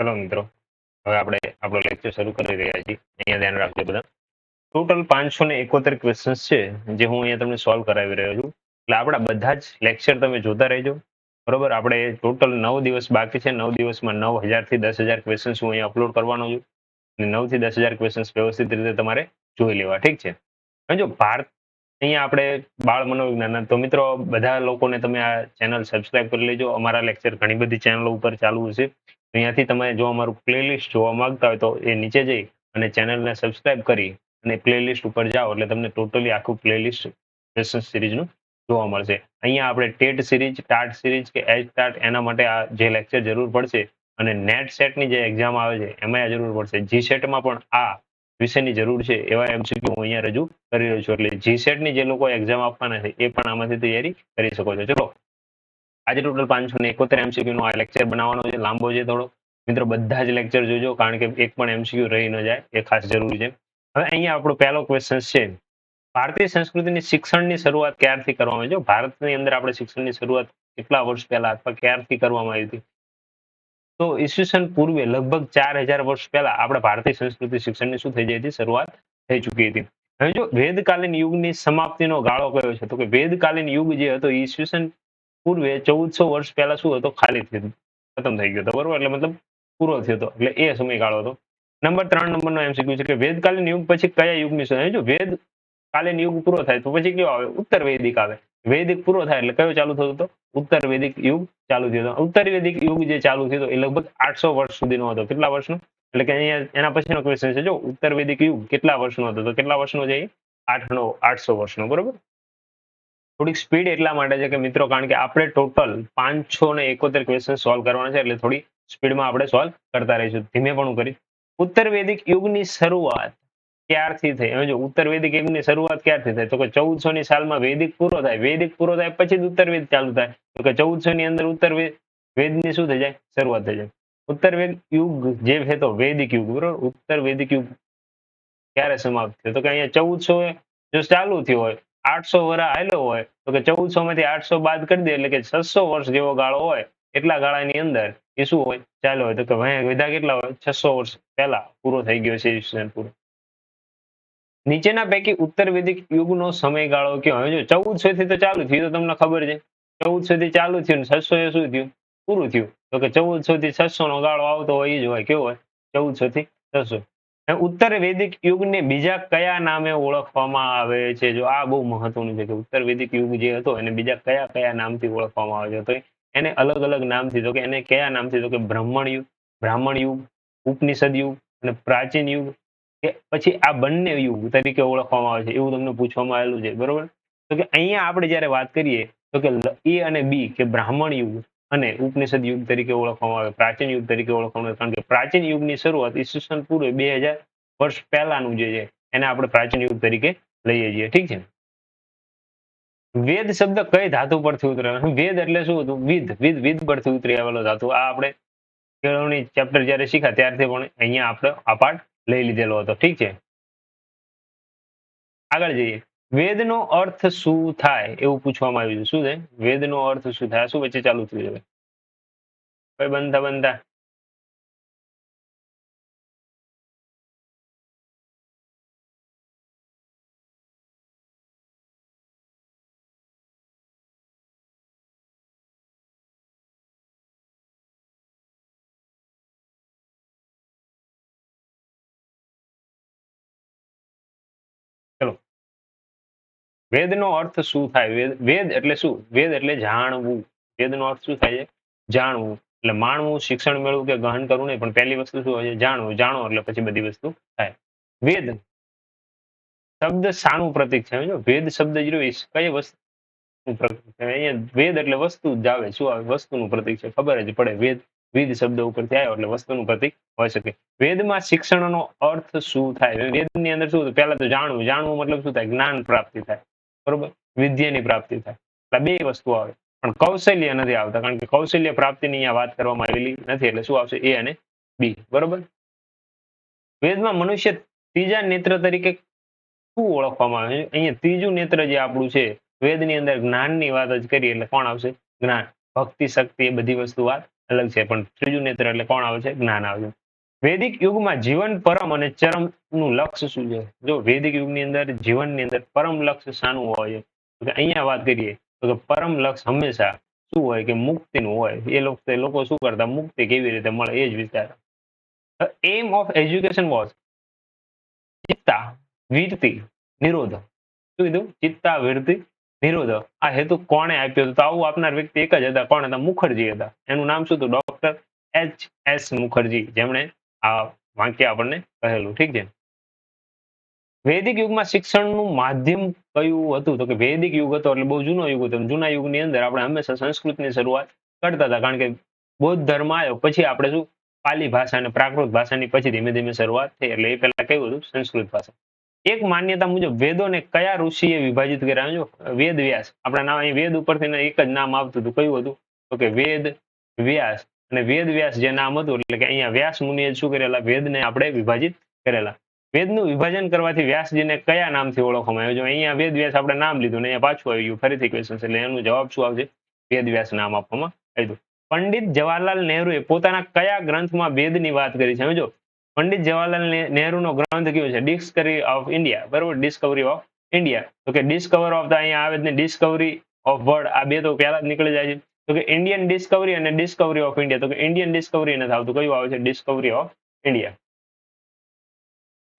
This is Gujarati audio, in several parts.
ચલો મિત્રો, હવે આપણે આપણો લેક્ચર શરૂ કરી રહ્યા છીએ. અહીંયા ધ્યાન રાખજો બધા. ટોટલ 571 ક્વેશ્ચન્સ છે જે હું અહીંયા તમને સોલ્વ કરાવી રહ્યો છું. એટલે આપણા બધા જ લેક્ચર તમે જોતા રહેજો. બરોબર, આપણે ટોટલ 9 દિવસ બાકી છે. 9 દિવસમાં 9000 થી 10000 ક્વેશ્ચન્સ હું અહીંયા અપલોડ કરવાનો છું. અને 9 થી 10000 ક્વેશ્ચન્સ વ્યવસ્થિત રીતે તમારે જોઈ લેવા. ઠીક છે. હવે જો ભારત અહીંયા આપણે બાળ મનોવિજ્ઞાન, તો મિત્રો બધા લોકોને તમે આ ચેનલ સબસ્ક્રાઇબ કરી લેજો. અમારા લેક્ચર ઘણી બધી ચેનલો ઉપર ચાલુ છે. અહીંયાથી તમે જો અમારું પ્લેલિસ્ટ જોવા માંગતા હોય તો એ નીચે જઈ અને ચેનલને સબસ્ક્રાઇબ કરી અને પ્લેલિસ્ટ ઉપર જાઓ એટલે તમને ટોટલી આખું પ્લેલિસ્ટ લેસન સિરીઝનું જોવા મળશે. અહીંયા આપણે ટેટ સિરીઝ, ટાટ સિરીઝ કે એચ ટાટ એના માટે આ જે લેક્ચર જરૂર પડશે, અને નેટ સેટની જે એક્ઝામ આવે છે એમાં આ જરૂર પડશે. જી સેટમાં પણ આ વિષયની જરૂર છે એવા એમસીક્યુ હું અહીંયા રજૂ કરી રહ્યો છું. એટલે જી સેટની જે લોકો એક્ઝામ આપવાના છે એ પણ આમાંથી તૈયારી કરી શકો છો. ચલો, આજે ટોટલ 571 એમસીક્યુ નો આ લેક્ચર બનાવવાનો છે. લાંબો છે થોડો. મિત્રો બધા જ લેક્ચર જોજો, કારણ કે એક પણ એમસીક્યુ રહી ન જાય, એ ખાસ જરૂરી છે. હવે અહીંયા આપણો પહેલો ક્વેશ્ચન છે, ભારતીય સંસ્કૃતિની શિક્ષણની શરૂઆત ક્યારથી કરવામાં આવી? જો ભારતની અંદર આપણે શિક્ષણની શરૂઆત કેટલા વર્ષ પહેલા અથવા ક્યારથી કરવામાં આવી હતી? તો ઈસવીસન પૂર્વે લગભગ 4000 વર્ષ પહેલા આપણે ભારતીય સંસ્કૃતિ શિક્ષણની શું થઈ જાય હતી? શરૂઆત થઈ ચૂકી હતી. હવે જો વેદકાલીન યુગની સમાપ્તિનો ગાળો કયો છે? તો કે વેદકાલીન યુગ જે હતો ઈસવીસન પૂર્વે 1400 વર્ષ પહેલા શું હતો? ખાલી થયું, ખતમ થઈ ગયો હતો. બરોબર, એટલે મતલબ પૂરો થયો હતો, એટલે એ સમયગાળો હતો. નંબર 3 નંબરનો એમસીક્યુ છે કે વેદકાલીન યુગ પછી કયા યુગની શરૂઆત? જો વેદકાલીન યુગ પૂરો થાય તો પછી કયો આવે? ઉત્તર વૈદિક આવે. વૈદિક પૂરો થાય એટલે કયો ચાલુ થતો હતો? ઉત્તર વૈદિક યુગ ચાલુ થયો હતો. ઉત્તર વૈદિક યુગ જે ચાલુ થયો હતો એ લગભગ 800 વર્ષ સુધીનો હતો. કેટલા વર્ષનો? એટલે કે અહીંયા એના પછીનો ક્વેશ્ચન છે, જો ઉત્તર વૈદિક યુગ કેટલા વર્ષનો હતો? તો કેટલા વર્ષનો છે? 800 વર્ષનો. બરોબર. થોડીક સ્પીડ એટલા માટે છે કે મિત્રો, કારણ કે આપણે ટોટલ 571 ક્વેશ્ચન સોલ્વ કરવાના છે, એટલે થોડી સ્પીડમાં આપણે સોલ્વ કરતા રહીશું. ધીમે પણ કરી. ઉત્તર વૈદિક યુગની શરૂઆત ક્યારથી થઈ? હવે જો ઉત્તર વૈદિક યુગની શરૂઆત ક્યારથી થઈ? તો કે 1400 ની સાલમાં વૈદિક પૂરો થાય. વૈદિક પૂરો થાય પછી જ ઉત્તર વેદ ચાલુ થાય. તો કે 1400 ની અંદર ઉત્તર વેદની શું થઈ જાય? શરૂઆત થઈ જાય. ઉત્તર વેદ યુગ જે છે તો વૈદિક યુગ, બરોબર. ઉત્તર વૈદિક યુગ ક્યારે સમાપ્ત થયો? તો કે અહીંયા 1400 જો ચાલુ થયો હોય, 800 વર્ષ હાલ્યો હોય, તો કે 1400 માંથી 800 બાદ કરી દે એટલે કે 600 વર્ષ જેવો ગાળો હોય, એટલા ગાળાની અંદર એ શું હોય? ચાલ્યો હોય. તો કે વધ્યા કેટલા હોય? 600 વર્ષ પહેલા પૂરો થઈ ગયો છે ઈસવીસન પૂર્વ. નીચેના પૈકી ઉત્તર વૈદિક યુગનો સમયગાળો કયો? હવે જો 1400 થી તો ચાલુ થયું, તો તમને ખબર છે 1400 થી ચાલુ થયું, 600 એ શું થયું? પૂરું થયું. તો કે 1400 થી 600 નો ગાળો આવતો હોય એ જ હોય. કેવો હોય? 1400 થી 600. ઉત્તર વૈદિક યુગને બીજા કયા નામે ઓળખવામાં આવે છે? જો આ બહુ મહત્વનું છે કે ઉત્તર વૈદિક યુગ જે હતો એને બીજા કયા કયા નામથી ઓળખવામાં આવે છે? તો એને અલગ અલગ નામથી. તો કે એને કયા નામથી? તો કે બ્રાહ્મણ યુગ, ઉપનિષદ યુગ અને પ્રાચીન યુગ, કે પછી આ બંને યુગ તરીકે ઓળખવામાં આવે છે, એવું તમને પૂછવામાં આવેલું છે. બરોબર. તો કે અહીંયા આપણે જયારે વાત કરીએ તો કે એ અને બી, કે બ્રાહ્મણ યુગ અને ઉપનિષદ યુગ તરીકે ઓળખવામાં આવે, પ્રાચીન યુગ તરીકે ઓળખવામાં આવે. કારણ કે પ્રાચીન યુગની શરૂઆત ઈસવીસન પૂર્વે 2000 વર્ષ પહેલાનું જે છે એને આપણે પ્રાચીન યુગ તરીકે લઈએ છીએ. ઠીક છે. વેદ શબ્દ કઈ ધાતુ પરથી ઉતરે? વેદ એટલે શું હતું? વિદ પરથી ઉતરી આવેલો ધાતુ. આ આપણે કેળવણી ચેપ્ટર જયારે શીખ્યા ત્યારથી પણ અહીંયા આપણે આ પાઠ લઈ લીધેલો હતો. ઠીક છે. આગળ જઈએ. વેદનો અર્થ શું થાય એવું પૂછવામાં આવ્યું છે. શું છે વેદનો અર્થ? શું થાય? શું વચ્ચે ચાલુ થયું છે? ભાઈ બનતા ચલો, વેદનો અર્થ શું થાય? વેદ એટલે શું? વેદ એટલે જાણવું. વેદનો અર્થ શું થાય છે? જાણવું. એટલે માણવું, શિક્ષણ મેળવવું કે ગહન કરવું નહીં, પણ પહેલી વસ્તુ શું હોય છે? જાણવું. જાણો એટલે પછી બધી વસ્તુ થાય. વેદ શબ્દ શાનું પ્રતીક છે? જો વેદ શબ્દ જોઈશ કઈ વસ્તુ પ્રતીક છે? અહીંયા વેદ એટલે વસ્તુ જ આવે. શું આવે? વસ્તુનું પ્રતીક છે. ખબર જ પડે. વેદ શબ્દ ઉપરથી આવ્યો એટલે વસ્તુનું પ્રતીક હોઈ શકે. વેદમાં શિક્ષણનો અર્થ શું થાય? વેદની અંદર શું? પહેલા તો જાણવું. જાણવું મતલબ શું થાય? જ્ઞાન પ્રાપ્તિ થાય. બરોબર. વિદ્યાની પ્રાપ્તિ થાય. એટલે બે વસ્તુ આવે, પણ કૌશલ્ય નથી આવતા, કારણ કે કૌશલ્ય પ્રાપ્તિની અહીંયા વાત કરવામાં આવેલી નથી. એટલે શું આવશે? એ અને બી. બરોબર. વેદમાં મનુષ્ય ત્રીજા નેત્ર તરીકે શું ઓળખવામાં આવે છે? અહીંયા ત્રીજું નેત્ર જે આપણું છે, વેદની અંદર જ્ઞાનની વાત જ કરીએ એટલે કોણ આવશે? જ્ઞાન. ભક્તિ, શક્તિ એ બધી વસ્તુ વાત અલગ છે, પણ ત્રીજું નેત્ર એટલે કોણ આવે છે? જ્ઞાન આવે છે. વૈદિક યુગમાં જીવન પરમ અને ચરમ નું લક્ષ્ય શું છે? જો વૈદિક યુગની અંદર જીવનની અંદર પરમ લક્ષ્ય શાનું હોય છે? તો કે અહીંયા વાત કરીએ તો કે પરમ લક્ષ્ય હંમેશા શું હોય કે મુક્તિનું હોય. લોકો શું કરતા? મુક્તિ કેવી રીતે મળે એ જ વિચારતા. એમ ઓફ એજ્યુકેશન વોઝ ચિત્તા વીરતિ નિરોધ. શું કીધું? ચિત્તા વીરતિ નિરોધ. આ હેતુ કોણે આપ્યો હતો? તો આવું આપનાર વ્યક્તિ એક જ હતા. કોણ હતા? મુખર્જી હતા. એનું નામ શું હતું? ડોક્ટર એચ.એસ. મુખર્જી, જેમણે આ વાક્ય આપણને કહેલું. ઠીક છે. વૈદિક યુગમાં શિક્ષણનું માધ્યમ કયું હતું? તો કે વૈદિક યુગ હતો એટલે બહુ જૂનો યુગ હતો. જૂના યુગની અંદર આપણે હંમેશા સંસ્કૃતની શરૂઆત કરતા હતા, કારણ કે બૌદ્ધ ધર્મ આવ્યો પછી આપણે શું પાલી ભાષા અને પ્રાકૃત ભાષાની પછી ધીમે ધીમે શરૂઆત થઈ. એટલે એ પહેલા કેવું હતું? સંસ્કૃત ભાષા. એક માન્યતા મુજબ વેદોને કયા ઋષિએ વિભાજિત કર્યા? જો વેદ વ્યાસ, આપણા નામ અહીં વેદ ઉપરથી એક જ નામ આવતું હતું. કયું હતું? તો કે વેદ વ્યાસ. અને વેદ વ્યાસ જે નામ હતું એટલે કે અહીંયા વ્યાસ મુનિએ શું કરેલા? વેદને આપણે વિભાજિત કરેલા. વેદનું વિભાજન કરવાથી વ્યાસજીને કયા નામથી ઓળખવામાં આવ્યો? જો અહીંયા વેદ વ્યાસ આપણે નામ લીધું ને અહીંયા પાછું આવી ગયું ફરીથી ક્વેશ્ચન, એટલે એનો જવાબ શું આવશે? વેદ વ્યાસ નામ આપવામાં આવ્યું. પંડિત જવાહરલાલ નહેરુએ પોતાના કયા ગ્રંથમાં વેદની વાત કરી છે? જો પંડિત જવાહરલાલ નહેરુનો ગ્રંથ કયો છે? Discovery of India. બરોબર, ડિસ્કવરી ઓફ ઇન્ડિયા. તો કે ડિસ્કવર ઓફ અહીંયા આવે ને ડિસ્કવરી ઓફ વર્લ્ડ, આ બે તો પહેલા જ નીકળી જાય છે. તો કે ઇન્ડિયન ડિસ્કવરી અને ડિસ્કવરી ઓફ ઇન્ડિયા. તો કે ઇન્ડિયન ડિસ્કવરી નથી આવતું. કયું આવે છે? Discovery of India.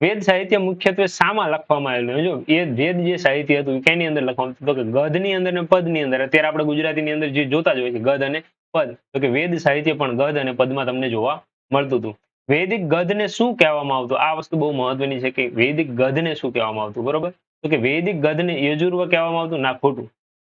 વેદ સાહિત્ય મુખ્યત્વે શામાં લખવામાં આવેલું? જો એ વેદ જે સાહિત્ય હતું કેની અંદર લખવામાં? તો કે ગદ્યની અંદર અને પદની અંદર. અત્યારે આપણે ગુજરાતીની અંદર જે જોતા જ હોય છે ગદ્ય અને પદ, તો કે વેદ સાહિત્ય પણ ગદ્ય અને પદમાં તમને જોવા મળતું હતું. વૈદિક ગદ્યને શું કહેવામાં આવતું? આ વસ્તુ બહુ મહત્વની છે કે વૈદિક ગદ્યને શું કહેવામાં આવતું? બરોબર, તો કે વૈદિક ગદ્યને યજુર્વ કહેવામાં આવતું? ના, ખોટું.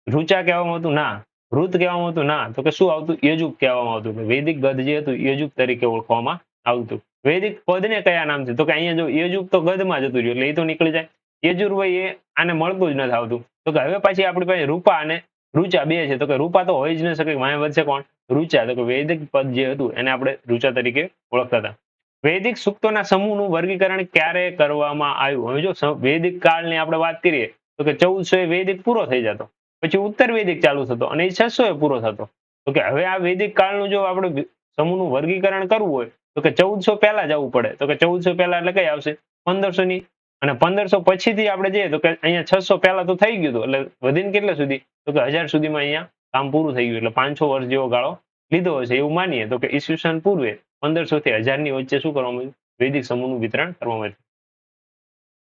ઋચા કહેવામાં આવતું? ના. ઋત કહેવામાં આવતું? ના. તો કે શું આવતું? યજુક કહેવામાં આવતું. વૈદિક ગદ્ય જે હતું યજુક તરીકે ઓળખવામાં આવતું. વૈદિક પદને કયા નામથી? તો કે અહીંયા જો યજુક તો ગદમાં જતું રહ્યું એટલે એ તો નીકળી જાય. યજુર્વેદ એ આને મળતું જ નથી આવતું. તો કે હવે પાછી આપણી પાસે રૂપા અને રુચા બે છે. તો કે રૂપા તો હોય જ ન શકે, વાંહે વધશે કોણ? રુચા. તો કે વૈદિક પદ જે હતું એને આપણે રુચા તરીકે ઓળખતા હતા. વૈદિક સૂક્તોના સમૂહનું વર્ગીકરણ ક્યારે કરવામાં આવ્યું? હવે જો વૈદિક કાળની આપણે વાત કરીએ તો કે 1400 વૈદિક પૂરો થઈ જતો, પછી ઉત્તર વૈદિક ચાલુ થતો અને એ 600 પૂરો થતો. તો કે હવે આ વૈદિક કાળનું જો આપણે સમૂહનું વર્ગીકરણ કરવું હોય તો કે 1400 પહેલા જવું પડે. તો કે 1400 પહેલા એટલે કઈ આવશે? 1500 ની. અને 1500 પછીથી આપણે જઈએ તો કે અહીંયા 600 પહેલા તો થઈ ગયું હતું, એટલે વધીને કેટલા સુધી? તો કે 1000 સુધીમાં અહીંયા કામ પૂરું થઈ ગયું. એટલે 500 વર્ષ જેવો ગાળો લીધો હશે એવું માનીએ તો કે ઈસવીસન પૂર્વે 1500 થી 1000 ની વચ્ચે શું કરવામાં આવ્યું? વૈદિક સમૂહનું વિતરણ કરવામાં આવ્યું.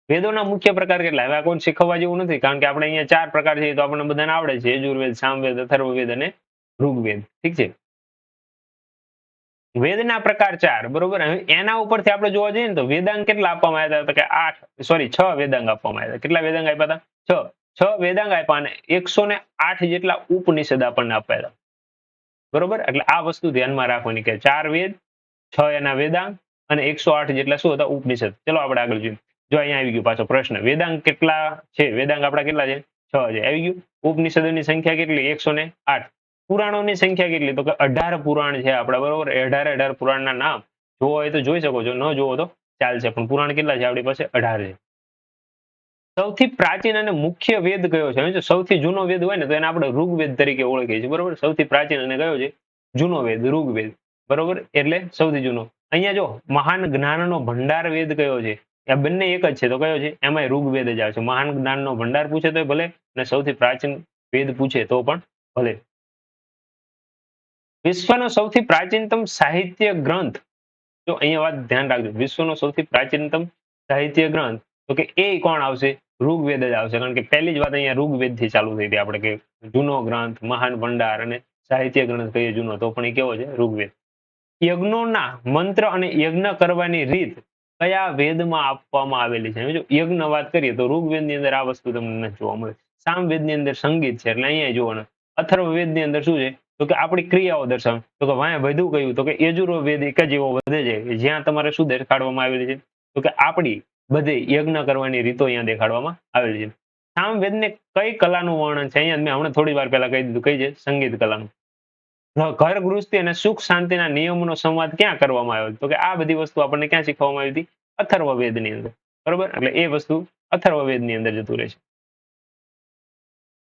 વેદોના મુખ્ય પ્રકાર કેટલા? હવે આ કોઈ શીખવવા જેવું નથી, કારણ કે આપણે અહીંયા 4 પ્રકાર છે તો આપણને બધાને આવડે છે: યજુર્વેદ, સામવેદ, અથર્વવેદ અને ઋગ્વેદ. ઠીક છે. વેદના પ્રકાર 4. બરોબર. હવે એના ઉપરથી આપણે જોવા જઈએ ને તો વેદાંગ કેટલા આપવામાં આવ્યા હતા? તો કે 6 વેદાંગ આપવામાં આવ્યા હતા. કેટલા વેદાંગ આપ્યા હતા? 6 વેદાંગ આપ્યા અને 108 જેટલા ઉપનિષદ આપણને આપ્યા હતા. બરોબર, એટલે આ વસ્તુ ધ્યાનમાં રાખવાની કે 4 વેદ, 6 એના વેદાંગ અને 108 જેટલા શું હતા? ઉપનિષદ. ચલો આપણે આગળ જોઈએ. જો અહીંયા આવી ગયું પાછો પ્રશ્ન, વેદાંગ કેટલા છે? વેદાંગ આપણા કેટલા છે? 6 છે. આવી ગયું. ઉપનિષદોની સંખ્યા કેટલી? 108. પુરાણોની સંખ્યા કેટલી? તો કે 18 પુરાણ છે આપણા. બરોબર, 18 પુરાણના નામ જોવો હોય તો જોઈ શકો છો, ન જોવો તો ચાલશે, પણ પુરાણ કેટલા છે આપણી પાસે? 18 છે. સૌથી પ્રાચીન અને મુખ્ય વેદ કયો છે? જો સૌથી જૂનો વેદ હોય ને તો એને આપણે ઋગ્વેદ તરીકે ઓળખીએ છીએ. બરોબર, સૌથી પ્રાચીન અને કયો છે? જૂનો વેદ, ઋગ્વેદ. બરોબર, એટલે સૌથી જૂનો. અહીંયા જો મહાન જ્ઞાનનો ભંડાર વેદ કયો છે? આ બંને એક જ છે તો કયો છે? એમાં ઋગ્વેદ જ આવે છે. મહાન જ્ઞાનનો ભંડાર પૂછે તો ભલે, અને સૌથી પ્રાચીન વેદ પૂછે તો પણ ભલે. વિશ્વનો સૌથી પ્રાચીનતમ સાહિત્ય ગ્રંથ, જો અહીંયા વાત ધ્યાન રાખજો, વિશ્વનો સૌથી પ્રાચીનતમ સાહિત્ય ગ્રંથ, તો કે એ કોણ આવશે? ઋગ્વેદ જ આવશે, કારણ કે પહેલી જ વાત અહીંયા ઋગ્વેદ થી ચાલુ થઈ હતી આપણે, કે જૂનો ગ્રંથ, મહાન ભંડાર અને સાહિત્ય ગ્રંથ કહીએ જૂનો, તો પણ એ કેવો છે? ઋગ્વેદ. યજ્ઞોના મંત્ર અને યજ્ઞ કરવાની રીત કયા વેદમાં આપવામાં આવેલી છે? જો યજ્ઞ વાત કરીએ તો ઋગ્વેદની અંદર આ વસ્તુ તમને નથી જોવા મળે. સામવેદની અંદર સંગીત છે એટલે અહીંયા જોવાનું. અથર્વવેદની અંદર શું છે? તો કે આપણી ક્રિયાઓ દર્શાવે. તો કે વાંહે વધુ કહ્યું તો કે યજુર્વેદ એક જ એવો વધે છે જ્યાં તમારે શું દેખાડવામાં આવેલી છે? તો કે આપણી બધે યજ્ઞ કરવાની રીતો અહીંયા દેખાડવામાં આવેલી છે. સામવેદને કઈ કલાનું વર્ણન છે? અહીંયા મેં હમણાં થોડી વાર પહેલા કહી દીધું, કઈ છે? સંગીત કલાનું. ઘર ગૃહસ્થી અને સુખ શાંતિના નિયમોનો સંવાદ ક્યાં કરવામાં આવ્યો? તો કે આ બધી વસ્તુ આપણને ક્યાં શીખવામાં આવી હતી? અથર્વવેદની અંદર. બરોબર, એટલે એ વસ્તુ અથર્વવેદની અંદર જતું રહેશે.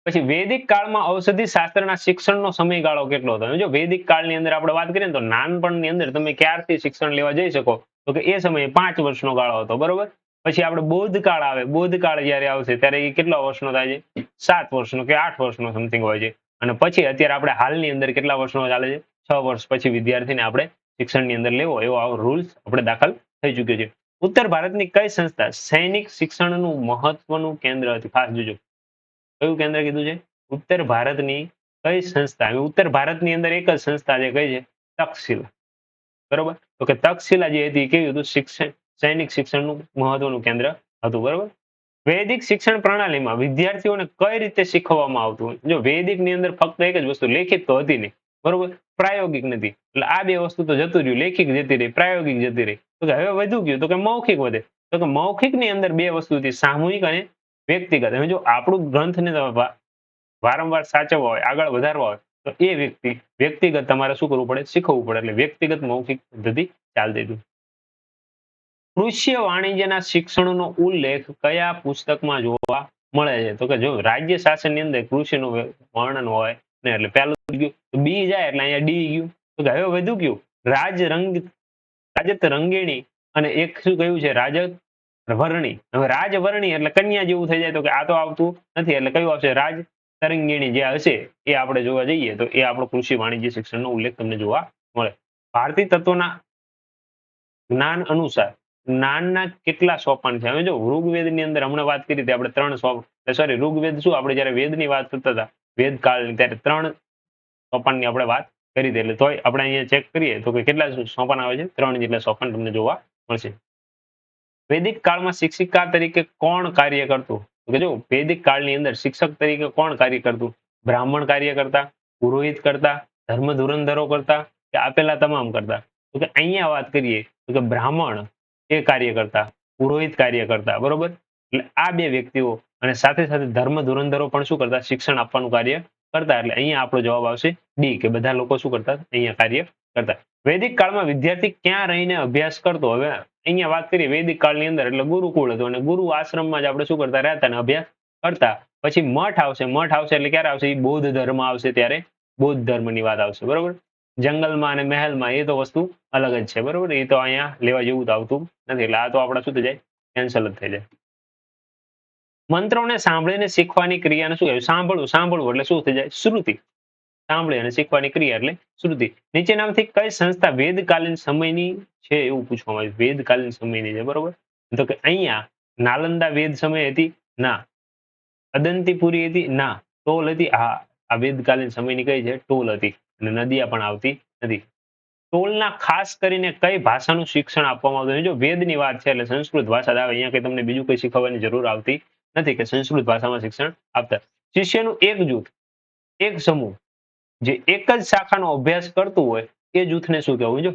પછી વૈદિક કાળમાં ઔષધિ શાસ્ત્રના શિક્ષણનો સમયગાળો કેટલો હતો? જો વૈદિક કાળની અંદર આપણે વાત કરીએ ને તો નાનપણની અંદર તમે ક્યારથી શિક્ષણ લેવા જઈ શકો તો કે એ સમયે 5 વર્ષનો ગાળો હતો, બરોબર. પછી આપણે બૌદ્ધ કાળ આવે, બૌદ્ધ કાળ જ્યારે આવશે ત્યારે એ કેટલા વર્ષનો થાય છે? 7 વર્ષનો કે 8 વર્ષનો સમથિંગ હોય છે. અને પછી અત્યારે આપણે હાલની અંદર કેટલા વર્ષનો ચાલે છે? 6 વર્ષ પછી વિદ્યાર્થીને આપણે શિક્ષણની અંદર લેવો એવો આવો રૂલ્સ આપણે દાખલ થઈ ચૂક્યો છે. ઉત્તર ભારતની કઈ સંસ્થા સૈનિક શિક્ષણનું મહત્વનું કેન્દ્ર હતી? ખાસ જોજો. કયું કેન્દ્ર કીધું છે? ઉત્તર ભારતની કઈ સંસ્થા? ઉત્તર ભારતની અંદર એક જ સંસ્થા છે, કઈ છે? તક્ષશિલા. બરોબર. તો કે તક્ષશિલા જે હતી કેવું હતું? સૈનિક શિક્ષણનું મહત્વનું કેન્દ્ર હતું, બરોબર. વૈદિક શિક્ષણ પ્રણાલીમાં વિદ્યાર્થીઓને કઈ રીતે શીખવવામાં આવતું? જો વૈદિકની અંદર ફક્ત એક જ વસ્તુ, લેખિત તો હતી નહીં, બરોબર, પ્રાયોગિક નથી. એટલે આ બે વસ્તુ તો જતું રહ્યું, લેખિક જતી રહી, પ્રાયોગિક જતી રહી. તો કે હવે વધુ ગયું તો કે મૌખિક વધે. તો કે મૌખિકની અંદર બે વસ્તુ હતી, સામૂહિક અને વ્યક્તિગત. હવે જો આપણું ગ્રંથને વારંવાર સાચવવા હોય, આગળ વધારવા હોય તો એ વ્યક્તિગત તમારે શું કરવું પડે? શીખવવું પડે. એટલે વ્યક્તિગત મૌખિક પદ્ધતિ ચાલતી હતી. કૃષિ વાણિજ્યના શિક્ષણનો ઉલ્લેખ કયા પુસ્તકમાં જોવા મળે છે? તો કે જો રાજ્ય શાસનની અંદર કૃષિનું વર્ણન હોય ને એટલે પહેલું ગયું બી જાય એટલે અહીંયા ડી ગયું. તો કે હવે વધુ ગયું રાજત રંગીણી અને એક શું કહ્યું છે? રાજત વર્ણી. હવે રાજવર્ણી એટલે કન્યા જેવું થઈ જાય તો કે આ તો આવતું નથી. એટલે કયું આવશે? રાજ તરંગીણી જે હશે એ આપણે જોવા જઈએ તો એ આપણો કૃષિ વાણિજ્ય શિક્ષણનો ઉલ્લેખ તમને જોવા મળે. ભારતીય તત્વના જ્ઞાન અનુસાર જ્ઞાનના કેટલા સોપાન છે? હવે જો ઋગ્વેદની અંદર હમણાં વાત કરી હતી આપણે 3 સોપાન, ઋગ્વેદ શું આપણે જયારે વેદની વાત કરતા હતા વેદ કાળની ત્યારે 3 સોપાનની આપણે વાત કરી હતી. એટલે તોય આપણે અહીંયા ચેક કરીએ તો કે કેટલા સોપાન આવે છે? 3 જેટલા સોપાન તમને જોવા મળશે. વૈદિક કાળમાં શિક્ષિકા તરીકે કોણ કાર્ય કરતું? તો કે જો વૈદિક કાળની અંદર શિક્ષક તરીકે કોણ કાર્ય કરતું? બ્રાહ્મણ કાર્ય કરતા, પુરોહિત કરતા, ધર્મ ધુરંધરો કરતા કે આપેલા તમામ કરતા? તો કે અહીંયા વાત કરીએ તો કે બ્રાહ્મણ એ કાર્ય કરતા, પુરોહિત કાર્ય કરતા, બરોબર. એટલે આ બે વ્યક્તિઓ અને સાથે સાથે ધર્મ ધુરંધરો પણ શું કરતા? શિક્ષણ આપવાનું કાર્ય કરતા. એટલે અહીંયા આપણો જવાબ આવશે ડી કે બધા લોકો શું કરતા? અહીંયા કાર્ય કરતા. વૈદિક કાળમાં વિદ્યાર્થી ક્યાં રહીને અભ્યાસ કરતો? હવે અહીંયા વાત કરીએ વૈદિક કાળની અંદર એટલે ગુરુકુળ હતું અને ગુરુ આશ્રમમાં જ આપણે શું કરતા? રહેતા અને અભ્યાસ કરતા. પછી મઠ આવશે. મઠ આવશે એટલે ક્યારે આવશે? એ બૌદ્ધ ધર્મ આવશે ત્યારે બૌદ્ધ ધર્મની વાત આવશે, બરોબર. જંગલમાં અને મહેલમાં એ તો વસ્તુ અલગ જ છે, બરોબર. એ તો અહીંયા લેવા જેવું તો આવતું નથી. એટલે આ તો આપણે શું થઈ જાય? કેન્સલ જ થઈ જાય. મંત્રોને સાંભળીને શીખવાની ક્રિયાને શું કહેવાય? સાંભળવું એટલે શું થઈ જાય? શ્રુતિ. સાંભળી અને શીખવાની ક્રિયા એટલે શ્રુતિ. નીચેનામાંથી કઈ સંસ્થા વેદકાલીન સમયની છે એવું પૂછવામાં આવ્યું? વેદકાલીન સમયની છે, બરોબર. તો કે અહીંયા નાલંદા વેદ સમય હતી? ના. અદંતીપુરી હતી? ના. ટોલ હતી? હા. આ વેદકાલીન સમયની કઈ છે? ટોલ હતી. અને નદિયા પણ આવતી નથી. ટોલના ખાસ કરીને કઈ ભાષાનું શિક્ષણ આપવામાં આવતું? જો વેદની વાત છે એટલે સંસ્કૃત ભાષા આવે. અહીંયા કઈ તમને બીજું કઈ શીખવવાની જરૂર આવતી નથી કે સંસ્કૃત ભાષામાં શિક્ષણ આપતા. શિષ્યનું એક જૂથ, એક સમૂહ જે એક જ શાખાનો અભ્યાસ કરતું હોય એ જૂથને શું કહેવું? જો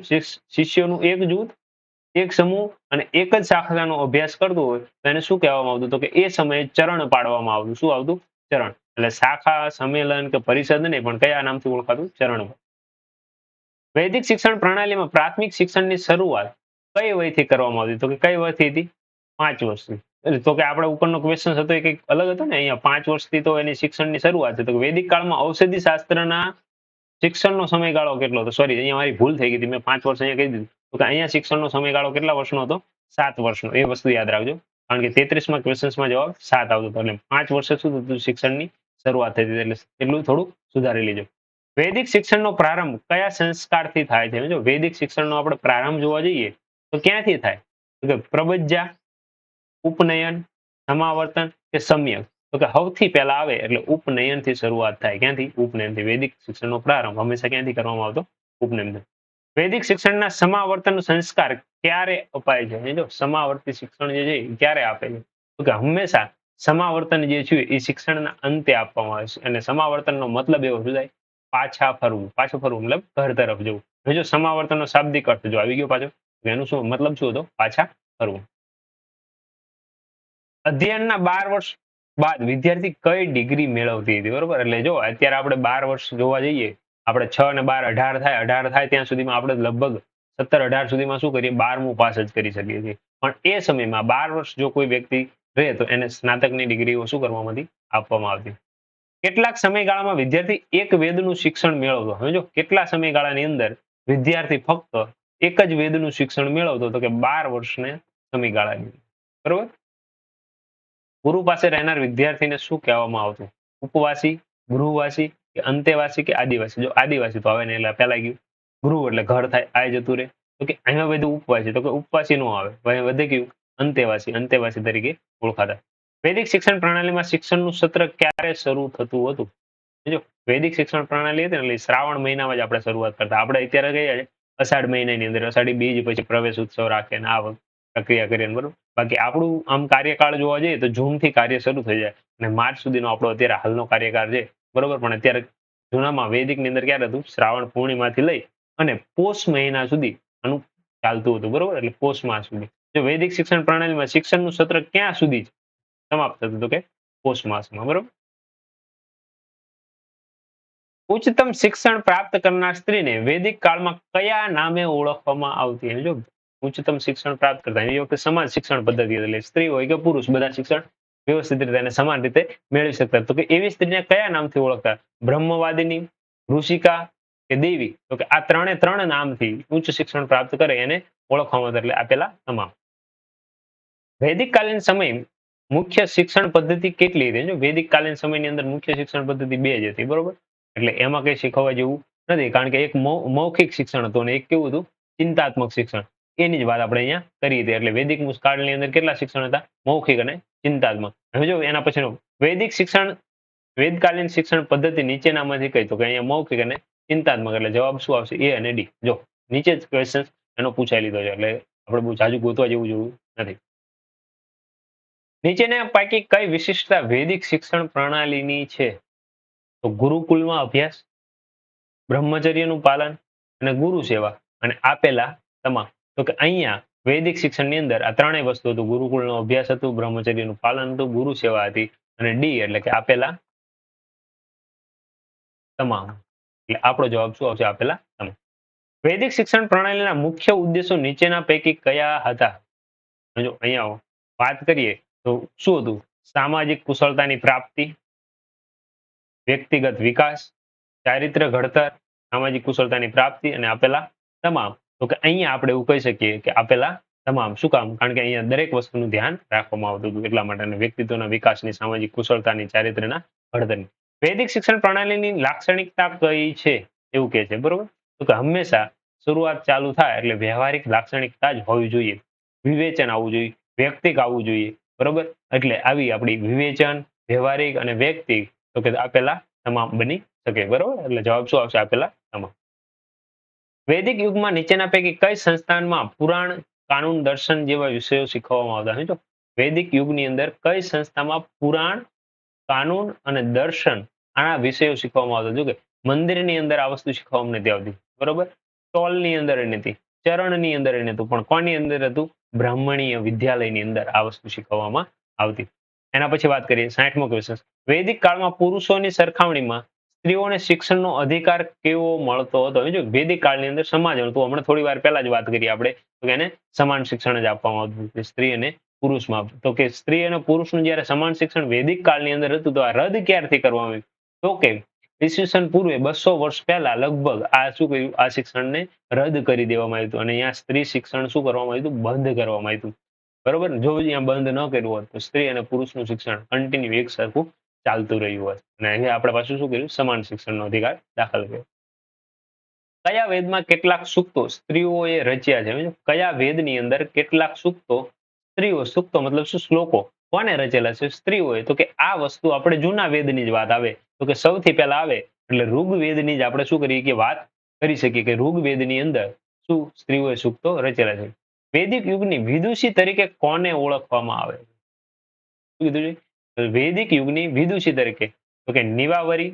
શિષ્યોનું એક જૂથ, એક સમૂહ અને એક જ શાખાનો અભ્યાસ કરતું હોય તો એને શું કહેવામાં આવતું? તો કે એ સમયે ચરણ પાડવામાં આવતું. શું આવતું? ચરણ. એટલે શાખા, સંમેલન કે પરિષદ નહીં પણ કયા નામથી ઓળખાતું? ચરણ. વૈદિક શિક્ષણ પ્રણાલીમાં પ્રાથમિક શિક્ષણની શરૂઆત કઈ વયથી કરવામાં આવતી? તો કે કઈ વયથી હતી? 5 વર્ષથી. તો કે આપણે ઉપરનો ક્વેશ્ચન હતો એ કંઈક અલગ હતો ને. અહીંયા 5 વર્ષથી તો એની શિક્ષણની શરૂઆત છે. તો વૈદિક કાળમાં ઔષધિ શાસ્ત્રના શિક્ષણનો સમયગાળો કેટલો હતો? સોરી, અહીંયા મારી ભૂલ થઈ ગઈ હતી. મેં 5 વર્ષ અહીંયા કહી દીધું. તો કે અહીંયા શિક્ષણનો સમયગાળો કેટલા વર્ષનો હતો? 7 વર્ષનો. એ વસ્તુ યાદ રાખજો. કારણ કે 33માં ક્વેશ્ચન્સમાં જવાબ 7 આવતો હતો. એટલે 5 વર્ષે શું થતું? શિક્ષણની શરૂઆત થઈ હતી. એટલે એટલું થોડું સુધારી લેજો. વૈદિક શિક્ષણનો પ્રારંભ કયા સંસ્કારથી થાય છે? જો વૈદિક શિક્ષણનો આપણે પ્રારંભ જોવા જઈએ તો ક્યાંથી થાય? તો કે પ્રબજ્જા, ઉપનયન, સમાવર્તન કે સમ્યક? તો કે સૌથી પહેલા આવે એટલે ઉપનયનથી શરૂઆત થાય. ક્યાંથી? ઉપનયનથી. વૈદિક શિક્ષણનો પ્રારંભ હંમેશા ક્યાંથી કરવામાં આવતો? ઉપનયનથી. વૈદિક શિક્ષણના સમાવર્તન સંસ્કાર ક્યારે અપાય છે? જો સમાવર્તી શિક્ષણ જે છે એ ક્યારે આપે છે? તો કે હંમેશા સમાવર્તન જે છે એ શિક્ષણના અંતે આપવામાં આવે છે. અને સમાવર્તનનો મતલબ એવો શું થાય? પાછા ફરવું. પાછું ફરવું મતલબ ઘર તરફ જવું. હવે જો સમાવર્તનનો શાબ્દિક અર્થ જો આવી ગયો પાછો, એનું શું મતલબ શું હતો? પાછા ફરવું. અધ્યયનના 12 વર્ષ બાદ વિદ્યાર્થી કઈ ડિગ્રી મેળવતી હતી? બરોબર. એટલે જો અત્યારે આપણે 12 વર્ષ જોવા જઈએ, આપણે 6 અને 12 18 થાય, 18 થાય ત્યાં સુધીમાં આપણે લગભગ 17 18 સુધીમાં શું કરીએ? 12મું પાસ જ કરી શકીએ છીએ. પણ એ સમયમાં 12 વર્ષ જો કોઈ વ્યક્તિ રહે તો એને સ્નાતકની ડિગ્રીઓ શું કરવામાં આવતી? આપવામાં આવતી. કેટલાક સમયગાળામાં વિદ્યાર્થી એક વેદનું શિક્ષણ મેળવતો. હવે જો કેટલા સમયગાળાની અંદર વિદ્યાર્થી ફક્ત એક જ વેદનું શિક્ષણ મેળવતો, તો કે 12 વર્ષને સમયગાળાની. બરોબર? ગુરુ પાસે રહેનાર વિદ્યાર્થીને શું કહેવામાં આવતું? ઉપવાસી, ગૃહવાસી કે અંતેવાસી કે આદિવાસી? જો આદિવાસી તો આવે ને એટલે પેલા ગયું. ગૃહ એટલે ઘર થાય, આ જતું રહે. તો કે અહીંયા બધું ઉપવાસી, તો કે ઉપવાસી નો આવે. હવે વધે કયું? અંતેવાસી, અંતેવાસી તરીકે ઓળખાતા. વૈદિક શિક્ષણ પ્રણાલીમાં શિક્ષણનું સત્ર ક્યારે શરૂ થતું હતું? જો વૈદિક શિક્ષણ પ્રણાલી હતી ને એટલે શ્રાવણ મહિનામાં જ આપણે શરૂઆત કરતા. આપણે અત્યારે કહીએ છીએ અષાઢ મહિનાની અંદર અષાઢી બીજ પછી પ્રવેશ ઉત્સવ રાખે ને આ પ્રક્રિયા કરીએ બરોબર. બાકી આપણું આમ કાર્યકાળ જોવા જઈએ તો જૂનથી કાર્ય શરૂ થઈ જાય અને માર્ચ સુધીનો આપણો અત્યારે હાલનો કાર્યકાળ છે બરોબર. પણ અત્યારે જૂનામાં વૈદિકની અંદર ક્યારે હતું? શ્રાવણ પૂર્ણિમાથી લઈ અને પોષ મહિના સુધી આનું ચાલતું હતું બરોબર. એટલે પોષ માસ સુધી. જો વૈદિક શિક્ષણ પ્રણાલીમાં શિક્ષણનું સત્ર ક્યાં સુધી સમાપ્ત થતું? તો કે પોષ માસમાં બરોબર. ઉચ્ચતમ શિક્ષણ પ્રાપ્ત કરનાર સ્ત્રીને વૈદિક કાળમાં કયા નામે ઓળખવામાં આવતી? જો ઉચ્ચતમ શિક્ષણ પ્રાપ્ત કરતા એ વખતે સમાન શિક્ષણ પદ્ધતિ હતી. એટલે સ્ત્રી હોય કે પુરુષ બધા શિક્ષણ વ્યવસ્થિત રીતે અને સમાન રીતે મેળવી શકતા. તો કે એવી સ્ત્રીને કયા નામથી ઓળખતા? બ્રહ્મવાદિની, ઋષિકા કે દેવી? તો કે આ ત્રણ નામથી ઉચ્ચ શિક્ષણ પ્રાપ્ત કરે એને ઓળખવામાં આવતા. એટલે આપેલા તમામ. વૈદિક કાલીન સમય મુખ્ય શિક્ષણ પદ્ધતિ કેટલી હતી? જો વૈદિક કાલીન સમયની અંદર મુખ્ય શિક્ષણ પદ્ધતિ 2 જ હતી બરોબર. એટલે એમાં કઈ શીખવવા જેવું નથી. કારણ કે એક મૌખિક શિક્ષણ હતું અને એક કેવું હતું? ચિંતાત્મક શિક્ષણ. એની જ વાત આપણે અહીંયા કરી હતી. એટલે વૈદિક કાળની અંદર કેટલા શિક્ષણ હતા? મૌખિક અને ચિંતાત્મક. હવે જો એના પછીનું વૈદિક શિક્ષણ, વેદકાલીન શિક્ષણ પદ્ધતિ નીચેનામાંથી કઈ? તો કે અહીંયા મૌખિક અને ચિંતાત્મક. એટલે જવાબ શું આવશે? એ અને ડી. જો નીચે જ ક્વેશ્ચન એનો પૂછાઈ લીધો છે. એટલે આપણે બહુ જાજુ ગોતવા જેવું જોવું નથી. નીચેના પૈકી કઈ વિશિષ્ટતા વૈદિક શિક્ષણ પ્રણાલીની છે? તો ગુરુકુલમાં અભ્યાસ, બ્રહ્મચર્યનું પાલન અને ગુરુ સેવા અને આપેલા તમામ. તો કે અહીંયા વૈદિક શિક્ષણની અંદર આ ત્રણેય વસ્તુ હતું. ગુરુકુળનો અભ્યાસ હતું, બ્રહ્મચર્યનું પાલન હતું, ગુરુ સેવા હતી અને ડી એટલે કે આપેલા તમામ. એટલે આપણો જવાબ શું આવશે? આપેલા તમામ. વૈદિક શિક્ષણ પ્રણાલીના મુખ્ય ઉદ્દેશો નીચેના પૈકી કયા હતા? જો અહીંયા વાત કરીએ તો શું હતું? સામાજિક કુશળતાની પ્રાપ્તિ, વ્યક્તિગત વિકાસ, ચારિત્ર્ય ઘડતર, સામાજિક કુશળતાની પ્રાપ્તિ અને આપેલા તમામ. તો કે અહીંયા આપણે એવું કહી શકીએ કે આપેલા તમામ. શું કામ? કારણ કે અહીંયા દરેક વસ્તુનું ધ્યાન રાખવામાં આવતું હતું એટલા માટે. અને વ્યક્તિત્વના વિકાસની, સામાજિક કુશળતાની, ચારિત્ર્યના ઘડતરની. વૈદિક શિક્ષણ પ્રણાલીની લાક્ષણિકતા કઈ છે એવું કહે છે બરોબર. તો કે હંમેશા શરૂઆત ચાલુ થાય એટલે વ્યવહારિક લાક્ષણિકતા જ હોવી જોઈએ. વિવેચન આવવું જોઈએ, વ્યક્તિક આવવું જોઈએ બરોબર. એટલે આવી આપણી વિવેચન, વ્યવહારિક અને વ્યક્તિક તો કે આપેલા તમામ બની શકે બરોબર. એટલે જવાબ શું આવશે? આપેલા તમામ. વૈદિક યુગમાં નીચેના પૈકી કઈ સંસ્થાનમાં પુરાણ, કાનૂન, દર્શન જેવા વિષયો શીખવવામાં આવતા? સમજો વૈદિક યુગની અંદર કઈ સંસ્થામાં પુરાણ, કાનૂન અને દર્શન આના વિષયો શીખવામાં આવતા? જો કે મંદિરની અંદર આ વસ્તુ શીખવવામાં નથી આવતી બરોબર. ટોલની અંદર નથી, ચરણની અંદર નતું, પણ કોની અંદર હતું? બ્રાહ્મણીય વિદ્યાલયની અંદર આ વસ્તુ શીખવવામાં આવતી. એના પછી વાત કરીએ 60મો ક્વેશ્ચન. વૈદિક કાળમાં પુરુષોની સરખામણીમાં સ્ત્રીઓને શિક્ષણનો અધિકાર કેવો મળતો હતો? જો વૈદિક કાળની અંદર સમાજ હતું. હમણાં થોડી વાર પહેલા જ વાત કરી આપણે તો કે એને સમાન શિક્ષણ જ આપવામાં આવતું હતું સ્ત્રી અને પુરુષમાં. તો કે સ્ત્રી અને પુરુષનું જ્યારે સમાન શિક્ષણ વૈદિક કાળની અંદર હતું તો આ રદ ક્યારથી કરવામાં આવ્યું? તો કે ઈસવીસન પૂર્વે 200 વર્ષ પહેલા લગભગ આ શું કર્યું? આ શિક્ષણને રદ કરી દેવામાં આવ્યું હતું અને અહીંયા સ્ત્રી શિક્ષણ શું કરવામાં આવ્યું હતું? બંધ કરવામાં આવ્યું હતું બરોબર. જો અહીંયા બંધ ન કર્યું હોત તો સ્ત્રી અને પુરુષનું શિક્ષણ કન્ટિન્યુ એક સરખું ચાલતું રહ્યું હોત અને અહીંયા આપણે પાછું શું કર્યું? સમાન શિક્ષણનો અધિકાર દાખલ કર્યો. કયા વેદમાં કેટલાક સૂક્તો સ્ત્રીઓએ રચ્યા છે? કયા વેદની અંદર કેટલાક સૂક્તો સ્ત્રીઓ, સૂક્તો મતલબ શું? શ્લોકો કોને રચેલા છે? સ્ત્રીઓએ. તો કે આ વસ્તુ આપણે જૂના વેદની જ વાત આવે તો કે સૌથી પહેલા આવે એટલે ઋગ્વેદની જ આપણે શું કરીએ કે વાત કરી શકીએ કે ઋગ્વેદની અંદર શું સ્ત્રીઓએ સૂક્તો રચેલા છે. વૈદિક યુગની વિદુષી તરીકે કોને ઓળખવામાં આવે? શું કીધું છે? વૈદિક યુગની વિદુષી તરીકે તો કે નિવાવરી,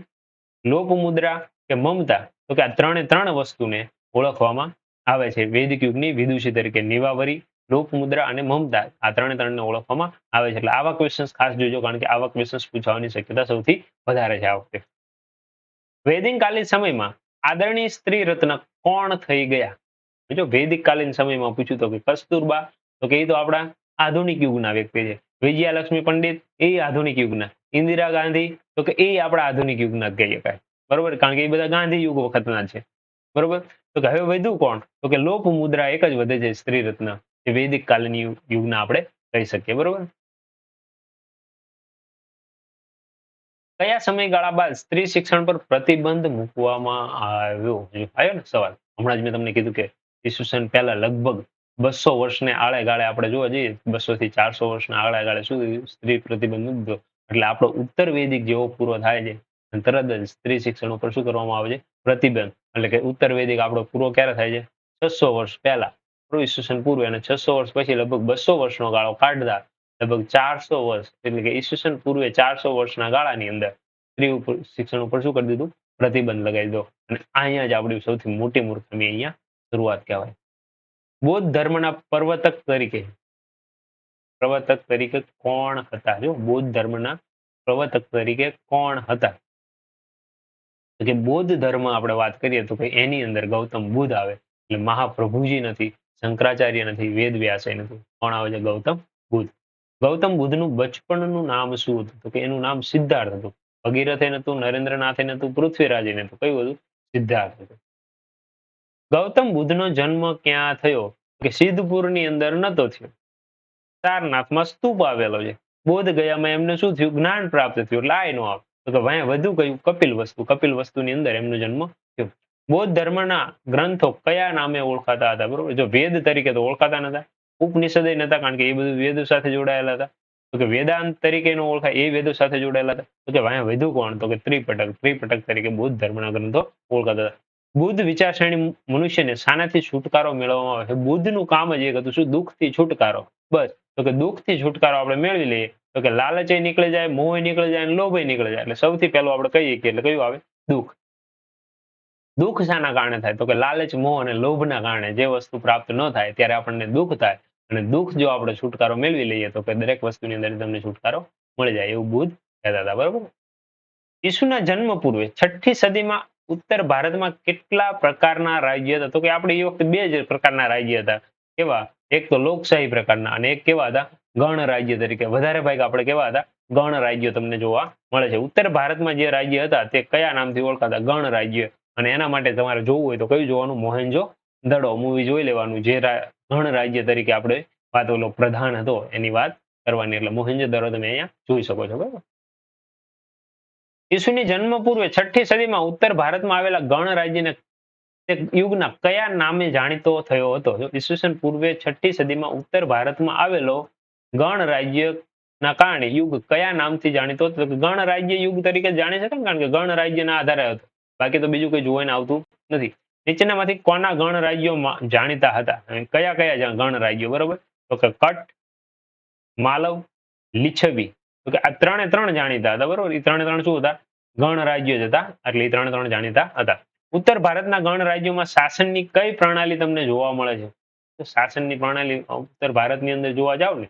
લોપમુદ્રા કે મમતા? તો કે આ ત્રણ વસ્તુને ઓળખવામાં આવે છે વૈદિક યુગની વિદુષી તરીકે. નિવાવરી, લોપમુદ્રા અને મમતા આ ત્રણને ઓળખવામાં આવે છે. એટલે આવા ક્વેશ્ચન ખાસ જોજો કારણ કે આવા ક્વેશ્ચન પૂછવાની શક્યતા સૌથી વધારે છે આ વખતે. વૈદિક કાલીન સમયમાં આદરણીય સ્ત્રી રત્ન કોણ થઈ ગયા? જો વૈદિક કાલીન સમયમાં પૂછ્યું તો કે કસ્તુરબા તો કે એ તો આપણા આધુનિક યુગના વ્યક્તિ છે. વિજયાલક્ષ્મી પંડિત એ આધુનિક યુગના. ઇન્દિરા ગાંધી તો કે એ આપણા આધુનિક યુગના જ કહી શકાય. બરોબર, કારણ કે એ બધા ગાંધી યુગ વખતના છે. બરોબર, તો કે હવે વધ્યું કોણ? તો કે લોપ મુદ્રા એક જ વધે છે, સ્ત્રી રત્ન, એ વૈદિક કાલની યુગના આપણે કહી શકીએ. બરોબર, કયા સમયગાળા બાદ સ્ત્રી શિક્ષણ પર પ્રતિબંધ મૂકવામાં આવ્યો? આવ્યો ને સવાલ. હમણાં જ મેં તમને કીધું કે ઈસવીસન પહેલા લગભગ 200 વર્ષને આળે ગાળે આપણે જોવા જઈએ 200 થી 400 વર્ષના આળે ગાળે શું થયું? સ્ત્રી પ્રતિબંધ મૂકી દીધો. એટલે આપણો ઉત્તર વૈદિક જેવો પૂરો થાય છે અને તરત જ સ્ત્રી શિક્ષણ ઉપર શું કરવામાં આવે છે? પ્રતિબંધ. એટલે કે ઉત્તર વૈદિક આપણો પૂરો ક્યારે થાય છે? 600 વર્ષ પહેલા, ઈસવીસન પૂર્વે, અને 600 વર્ષ પછી લગભગ 200 વર્ષનો ગાળો કાઢતા લગભગ 400 વર્ષ, એટલે કે ઈસવીસન પૂર્વે 400 વર્ષના ગાળાની અંદર સ્ત્રી ઉપર શિક્ષણ ઉપર શું કરી દીધું? પ્રતિબંધ લગાવી દીધો. અને અહીંયા જ આપણી સૌથી મોટી મૂર્ખની અહીંયા શરૂઆત કહેવાય. બૌદ્ધ ધર્મના પ્રવર્તક તરીકે કોણ હતા? જો બૌદ્ધ ધર્મના પ્રવર્તક તરીકે કોણ હતા? તો કે બૌદ્ધ ધર્મ આપણે વાત કરીએ તો કે એની અંદર ગૌતમ બુદ્ધ આવે. એટલે મહાપ્રભુજી નથી, શંકરાચાર્ય નથી, વેદ વ્યાસ નથી. કોણ આવે છે? ગૌતમ બુદ્ધ. ગૌતમ બુદ્ધનું બચપણનું નામ શું હતું? તો કે એનું નામ સિદ્ધાર્થ હતું. ભગીરથે નતું, નરેન્દ્રનાથે નતું, પૃથ્વીરાજે નતું. કયું હતું? સિદ્ધાર્થ હતું. ગૌતમ બુદ્ધનો જન્મ ક્યાં થયો? કે સિદ્ધપુરની અંદર નતો થયો. સારનાથમાં સ્તૂપ આવેલો છે. બોધ ગયામાં એમને શું થયું? જ્ઞાન પ્રાપ્ત થયું. એટલે આ નો આવે. તો કે અહીંયા વધુ કયું? કપિલ વસ્તુની અંદર એમનો જન્મ થયો. બૌદ્ધ ધર્મના ગ્રંથો કયા નામે ઓળખાતા હતા? બરોબર, જો વેદ તરીકે તો ઓળખાતા નતા, ઉપનિષદ નતા, કારણ કે એ બધું વેદો સાથે જોડાયેલા હતા. તો કે વેદાંત તરીકે નો ઓળખાય, એ વેદો સાથે જોડાયેલા હતા. તો કે અહીંયા વધુ કોણ? તો કે ત્રિપટક તરીકે બૌદ્ધ ધર્મના ગ્રંથો ઓળખાતા હતા. બુદ્ધ વિચારસરણી મનુષ્યને શાનાથી છુટકારો મેળવવામાં આવે છે? બુદ્ધનું કામ જ એક હતું, શું? દુઃખથી છુટકારો. બસ. તો કે દુઃખથી છુટકારો આપણે મેળવી લઈએ તો કે લાલચ નીકળી જાય, મોહ નીકળી જાય અને લોભ નીકળી જાય. એટલે સૌથી પહેલું આપણે કહીએ કે એટલે કયું આવે? દુઃખ. દુઃખ શાના કારણે થાય? તો કે લાલચ, મોહ અને લોભના કારણે જે વસ્તુ પ્રાપ્ત ન થાય ત્યારે આપણને દુઃખ થાય. અને દુઃખ જો આપણે છુટકારો મેળવી લઈએ તો કે દરેક વસ્તુની અંદર તમને છુટકારો મળી જાય, એવું બુદ્ધ કહેતા હતા. બરોબર. ઈસુના જન્મ પૂર્વે 6ઠી સદીમાં ઉત્તર ભારતમાં કેટલા પ્રકારના રાજ્ય હતા? તો કે આપણે એ વખતે બે જ પ્રકારના રાજ્ય હતા. કેવા? એક તો લોકશાહી પ્રકારના અને એક કેવા હતા? ગણ રાજ્ય તરીકે. વધારે ભાગ આપણે કેવા હતા? ગણ રાજ્યો તમને જોવા મળે છે. ઉત્તર ભારતમાં જે રાજ્ય હતા તે કયા નામથી ઓળખાતા? ગણ રાજ્ય. અને એના માટે તમારે જોવું હોય તો કયું જોવાનું? મોહેન્જો દડો મૂવી જોઈ લેવાનું. જે ગણ રાજ્ય તરીકે આપણે વાત ઓલો પ્રધાન હતો એની વાત કરવાની. એટલે મોહેન્જો દડો તમે અહીંયા જોઈ શકો છો. બરાબર. ઈસુની જન્મ પૂર્વે 6ઠી સદીમાં ઉત્તર ભારતમાં આવેલા ગણ રાજ્યને યુગના કયા નામે જાણીતો થયો હતો? ઈસવીસન પૂર્વે 6ઠી સદીમાં ઉત્તર ભારતમાં આવેલો ગણ રાજ્યના કારણે યુગ કયા નામથી જાણીતો હતો? ગણ રાજ્ય યુગ તરીકે જાણી શકાય, કારણ કે ગણ રાજ્યના આધારે હતો. બાકી તો બીજું કોઈ જોવાને આવતું નથી. નીચેનામાંથી કોના ગણ રાજ્યો જાણીતા હતા? કયા કયા ગણ રાજ્યો? બરોબર, તો કે કટ, માલવ, લીછવી. તો કે આ ત્રણ જાણીતા હતા. બરોબર, એ ત્રણ શું હતા? ગણ રાજ્યો જ હતા. એટલે એ ત્રણ જાણીતા હતા. ઉત્તર ભારતના ગણ રાજ્યોમાં શાસનની કઈ પ્રણાલી તમને જોવા મળે છે? તો શાસનની પ્રણાલી ઉત્તર ભારતની અંદર જોવા જાવ ને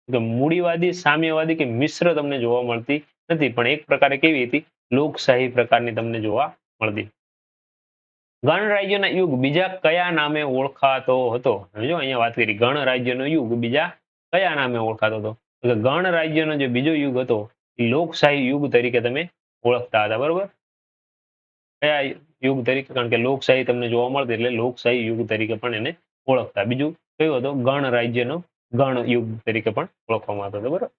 તો મૂડીવાદી, સામ્યવાદી કે મિશ્ર તમને જોવા મળતી નથી, પણ એક પ્રકારે કેવી હતી? લોકશાહી પ્રકારની તમને જોવા મળતી. ગણ રાજ્યના યુગ બીજા કયા નામે ઓળખાતો હતો? જો અહીંયા વાત કરી, ગણ રાજ્યનો યુગ બીજા કયા નામે ઓળખાતો હતો? તો ગણ રાજ્યનો જે બીજો યુગ હતો એ લોકશાહી યુગ તરીકે તમે ઓળખતા હતા. બરોબર, કયા યુગ તરીકે? કારણ કે લોકશાહી તમને જોવા મળતી એટલે લોકશાહી યુગ તરીકે પણ એને ઓળખતા. બીજું કયું હતો? ગણ રાજ્યનો ગણ યુગ તરીકે પણ ઓળખવામાં આવતો હતો. બરોબર.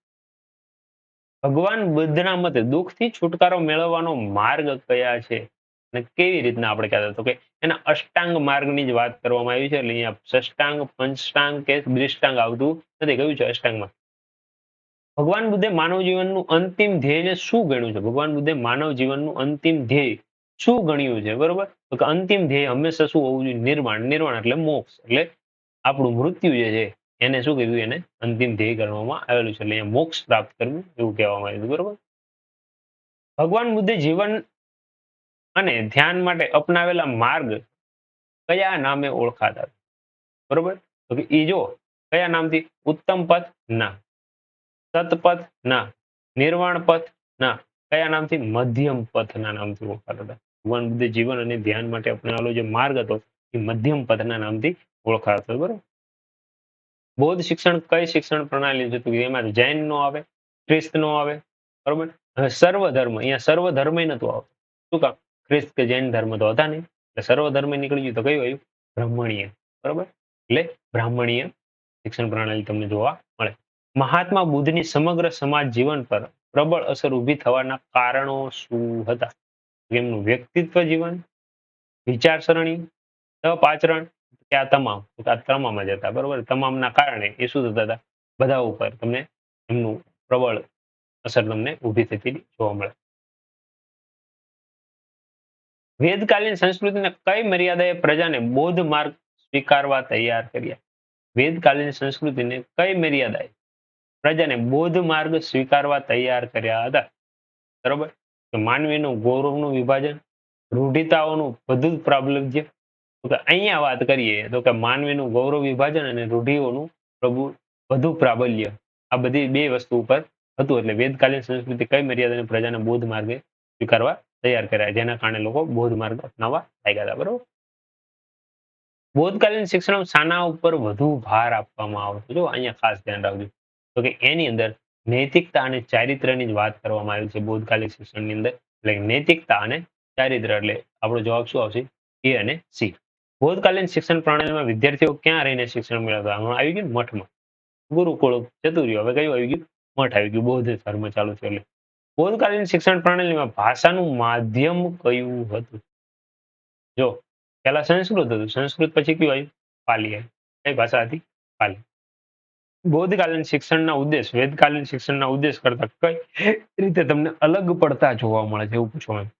ભગવાન બુદ્ધના મતે દુઃખથી છુટકારો મેળવવાનો માર્ગ કયા છે અને કેવી રીતના આપણે કહેતા? તો કે એના અષ્ટાંગ માર્ગની જ વાત કરવામાં આવી છે. એટલે અહીંયા ષષ્ટાંગ, પંચટાંગ કે દ્રિષ્ટાંગ આવતું નથી. કયું છે અષ્ટાંગમાં? ભગવાન બુદ્ધે માનવ જીવનનું અંતિમ ધ્યેયને શું ગણ્યું છે? ભગવાન બુદ્ધે માનવ જીવનનું અંતિમ ધ્યેય શું ગણ્યું છે? બરોબર, તો કે અંતિમ ધ્યેય હંમેશા શું હોવું જોઈએ? નિર્વાણ એટલે મોક્ષ. એટલે આપણું મૃત્યુ જે છે એને શું કીધું? એને અંતિમ ધ્યેય ગણવામાં આવેલું છે. એટલે અહીંયા મોક્ષ પ્રાપ્ત કરવું એવું કહેવામાં આવ્યું. બરોબર. ભગવાન બુદ્ધે જીવન અને ધ્યાન માટે અપનાવેલા માર્ગ કયા નામે ઓળખાતા? બરોબર, તો કે ઈ જો કયા નામથી? ઉત્તમ પથ ના, સતપથ ના, નિર્વાણ પથ ના. કયા નામથી? મધ્યમ પથના નામથી ઓળખાતા હતા. ભગવાન બુદ્ધે જીવન અને ધ્યાન માટે અપનાવેલો જે માર્ગ હતો એ મધ્યમ પથના નામથી ઓળખાતો હતો. બરોબર. બૌદ્ધ શિક્ષણ કઈ શિક્ષણ પ્રણાલી છે? તો એમાં જૈન નો આવે, ખ્રિસ્ત નો આવે. બરોબર, હવે સર્વધર્મ, અહીંયા સર્વધર્મ નતું આવતું. શું કામ? ખ્રિસ્ત કે જૈન ધર્મ તો હતા નહીં. એટલે સર્વધર્મ નીકળી ગયું તો કયું આવ્યું? બ્રાહ્મણીય. બરોબર? એટલે બ્રાહ્મણીય શિક્ષણ પ્રણાલી તમને જોવા મળે. મહાત્મા બુદ્ધની સમગ્ર સમાજ જીવન પર પ્રબળ અસર ઊભી થવાના કારણો શું હતા? એમનું વ્યક્તિત્વ જીવન, વિચારસરણી, તપ આચરણ કે આ તમામ? તો આ તમામ જ હતા. બરોબર? તમામના કારણે એ શું થતા હતા? બધા ઉપર તમને એમનું પ્રબળ અસર તમને ઊભી થતી જોવા મળે. વેદકાલીન સંસ્કૃતિને કઈ મર્યાદાએ પ્રજાને બૌદ્ધ માર્ગ સ્વીકારવા તૈયાર કર્યા? વેદકાલીન સંસ્કૃતિને કઈ મર્યાદાએ પ્રજાને બૌદ્ધ માર્ગ સ્વીકારવા તૈયાર કર્યા હતા? બરોબર? તો માનવીનું ગૌરવનું વિભાજન, રૂઢિતાઓનું વધુ પ્રાબલ્ય. તો કે અહીંયા વાત કરીએ તો કે માનવીનું ગૌરવ વિભાજન અને રૂઢિઓનું વધુ પ્રાબલ્ય, આ બધી બે વસ્તુ ઉપર હતું. એટલે વેદકાલીન સંસ્કૃતિ કઈ મર્યાદાને પ્રજાને બૌદ્ધ માર્ગે સ્વીકારવા તૈયાર કર્યા, જેના કારણે લોકો બૌદ્ધ માર્ગ અપનાવવા લાગ્યા હતા. બરોબર? બૌદ્ધકાલીન શિક્ષણ શાના ઉપર વધુ ભાર આપવામાં આવતો? જો અહીંયા ખાસ ધ્યાન રાખજો. તો કે એની અંદર નૈતિકતા અને ચારિત્ર્યની જ વાત કરવામાં આવી છે બૌદ્ધકાલીન શિક્ષણની અંદર. એટલે નૈતિકતા અને ચારિત્ર્ય, એટલે આપણો જવાબ શું આવશે? એ અને સી. બૌદ્ધકાલીન શિક્ષણ પ્રણાલીમાં વિદ્યાર્થીઓ ક્યાં રહીને શિક્ષણ મેળવતા? હમણાં આવી ગયું મઠમાં, ગુરુકુળ જતું રહ્યું. હવે કયું આવી ગયું? મઠ આવી ગયું. બૌદ્ધ ધર્મ ચાલુ થયો. એટલે બૌદ્ધકાલીન શિક્ષણ પ્રણાલીમાં ભાષાનું માધ્યમ કયું હતું? જો પહેલા સંસ્કૃત હતું, સંસ્કૃત પછી કયું આવ્યું? પાલી આવ્યું. કઈ ભાષા હતી? પાલી. બૌદ્ધકાલીન શિક્ષણના ઉદ્દેશ વેદકાલીન શિક્ષણના ઉદ્દેશ કરતા કઈ રીતે તમને અલગ પડતા જોવા મળે છે એવું પૂછવામાં?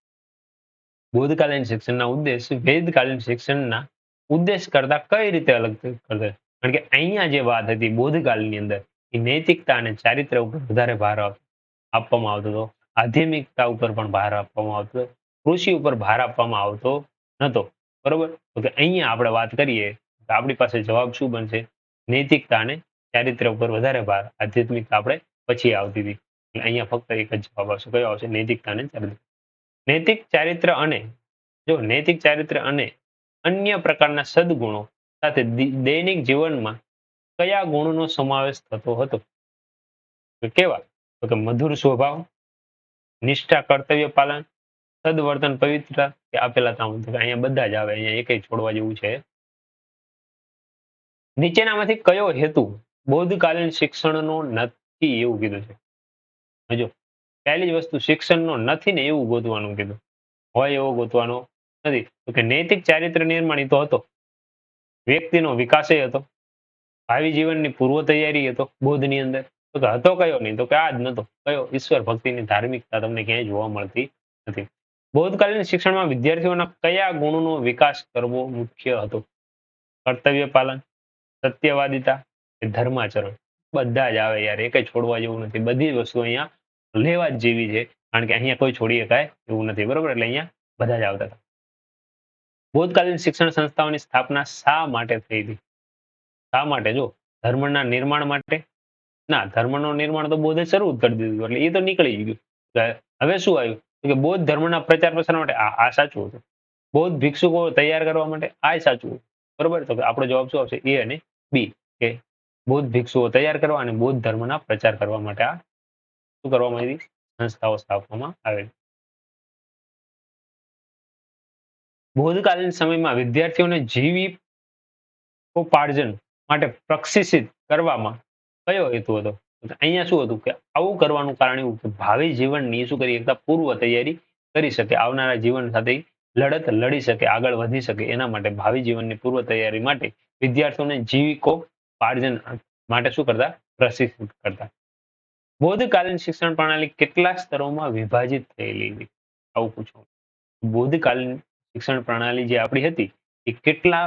બૌદ્ધકાલીન શિક્ષણના ઉદ્દેશ વેદકાલીન શિક્ષણના ઉદ્દેશ કરતા કઈ રીતે અલગ કરતા? કારણ કે અહીંયા જે વાત હતી બૌદ્ધકાળની અંદર એ નૈતિકતા અને ચારિત્ર્ય ઉપર વધારે ભાર આપવામાં આવતો હતો. આધ્યાત્મિકતા ઉપર પણ ભાર આપવામાં આવતો હતો. કૃષિ ઉપર ભાર આપવામાં આવતો નતો. બરોબર? તો કે અહીંયા આપણે વાત કરીએ તો આપણી પાસે જવાબ શું બનશે? નૈતિકતા અને ચારિત્ર્ય ઉપર વધારે ભાર, આધ્યાત્મિકતા આપણે પછી આવતી હતી. એટલે અહીંયા ફક્ત એક જ જવાબ આવશે. કયો આવશે? નૈતિકતા અને ચારિત્ર્ય. નૈતિક ચારિત્ર્ય અને નૈતિક ચારિત્ર્ય અને અન્ય પ્રકારના સદગુણો સાથે દૈનિક જીવનમાં કયા ગુણનો સમાવેશ થતો હતો? તો કેવા? તો કે મધુર સ્વભાવ, નિષ્ઠા, કર્તવ્ય પાલન, સદવર્તન, પવિત્રતા કે આપેલા તમામ? તો અહીંયા બધા જ આવે. અહીંયા એકય છોડવા જેવું છે. નીચેનામાંથી કયો હેતુ બૌદ્ધકાલીન શિક્ષણનો નથી એવું કીધું છે? જો પહેલી જ વસ્તુ શિક્ષણનો નથી ને એવું ગોતવાનું કીધું. હોય એવો ગોતવાનો નથી. તો કે નૈતિક ચારિત્ર્ય નિર્માણ તો હતો, વ્યક્તિનો વિકાસ હતો, ભાવિ જીવનની પૂર્વ તૈયારી હતો બૌદ્ધની અંદર. તો કે હતો કયો નહીં? તો કે આ જ નતો. કયો? ઈશ્વર ભક્તિની ધાર્મિકતા તમને ક્યાંય જોવા મળતી નથી. બૌદ્ધકાલીન શિક્ષણમાં વિદ્યાર્થીઓના કયા ગુણનો વિકાસ કરવો મુખ્ય હતો? કર્તવ્ય પાલન, સત્યવાદિતા કે ધર્માચરણ? બધા જ આવે યાર, એકય છોડવા જેવું નથી. બધી જ વસ્તુ અહીંયા લેવા જ જેવી છે. કારણ કે અહીંયા કોઈ છોડી શકાય એવું નથી. બરોબર? એટલે અહીંયા બધા જ આવતા હતા. બૌદ્ધકાલીન શિક્ષણ સંસ્થાઓની સ્થાપના શા માટે થઈ હતી? શા માટે? જો ધર્મના નિર્માણ માટે. ના, ધર્મનું નિર્માણ તો બૌદ્ધે શરૂ જ કરી દીધું. એટલે એ તો નીકળી ગયું. હવે શું આવ્યું? કે બૌદ્ધ ધર્મના પ્રચાર પ્રસાર માટે આ સાચું હતું. બૌદ્ધ ભિક્ષુકો તૈયાર કરવા માટે આ સાચું હતું. બરોબર? તો આપણો જવાબ શું આવશે? એ અને બી, કે બૌદ્ધ ભિક્ષુઓ તૈયાર કરવા અને બૌદ્ધ ધર્મના પ્રચાર કરવા માટે આ શું કરવામાં આવી? સંસ્થાઓ સ્થાપવામાં આવેલી. બૌદ્ધકાલીન સમયમાં વિદ્યાર્થીઓને જીવિકોપાર્જન માટે પ્રશિક્ષિત કરવામાં કયો હેતુ હતો? અહીંયા શું હતું? કે આવું કરવાનું કારણ એવું કે ભાવિ જીવનની શું કરી શકતા? પૂર્વ તૈયારી કરી શકે, આવનારા જીવન સાથે લડત લડી શકે, આગળ વધી શકે. એના માટે ભાવિ જીવનની પૂર્વ તૈયારી માટે વિદ્યાર્થીઓને જીવિકોપાર્જન માટે શું કરતા? પ્રશિક્ષિત કરતા. બૌદ્ધકાલીન શિક્ષણ પ્રણાલી કેટલા સ્તરોમાં વિભાજિત થયેલી હતી? આવું પૂછો. બૌદ્ધકાલીન શિક્ષણ પ્રણાલી જે આપણી હતી એ કેટલા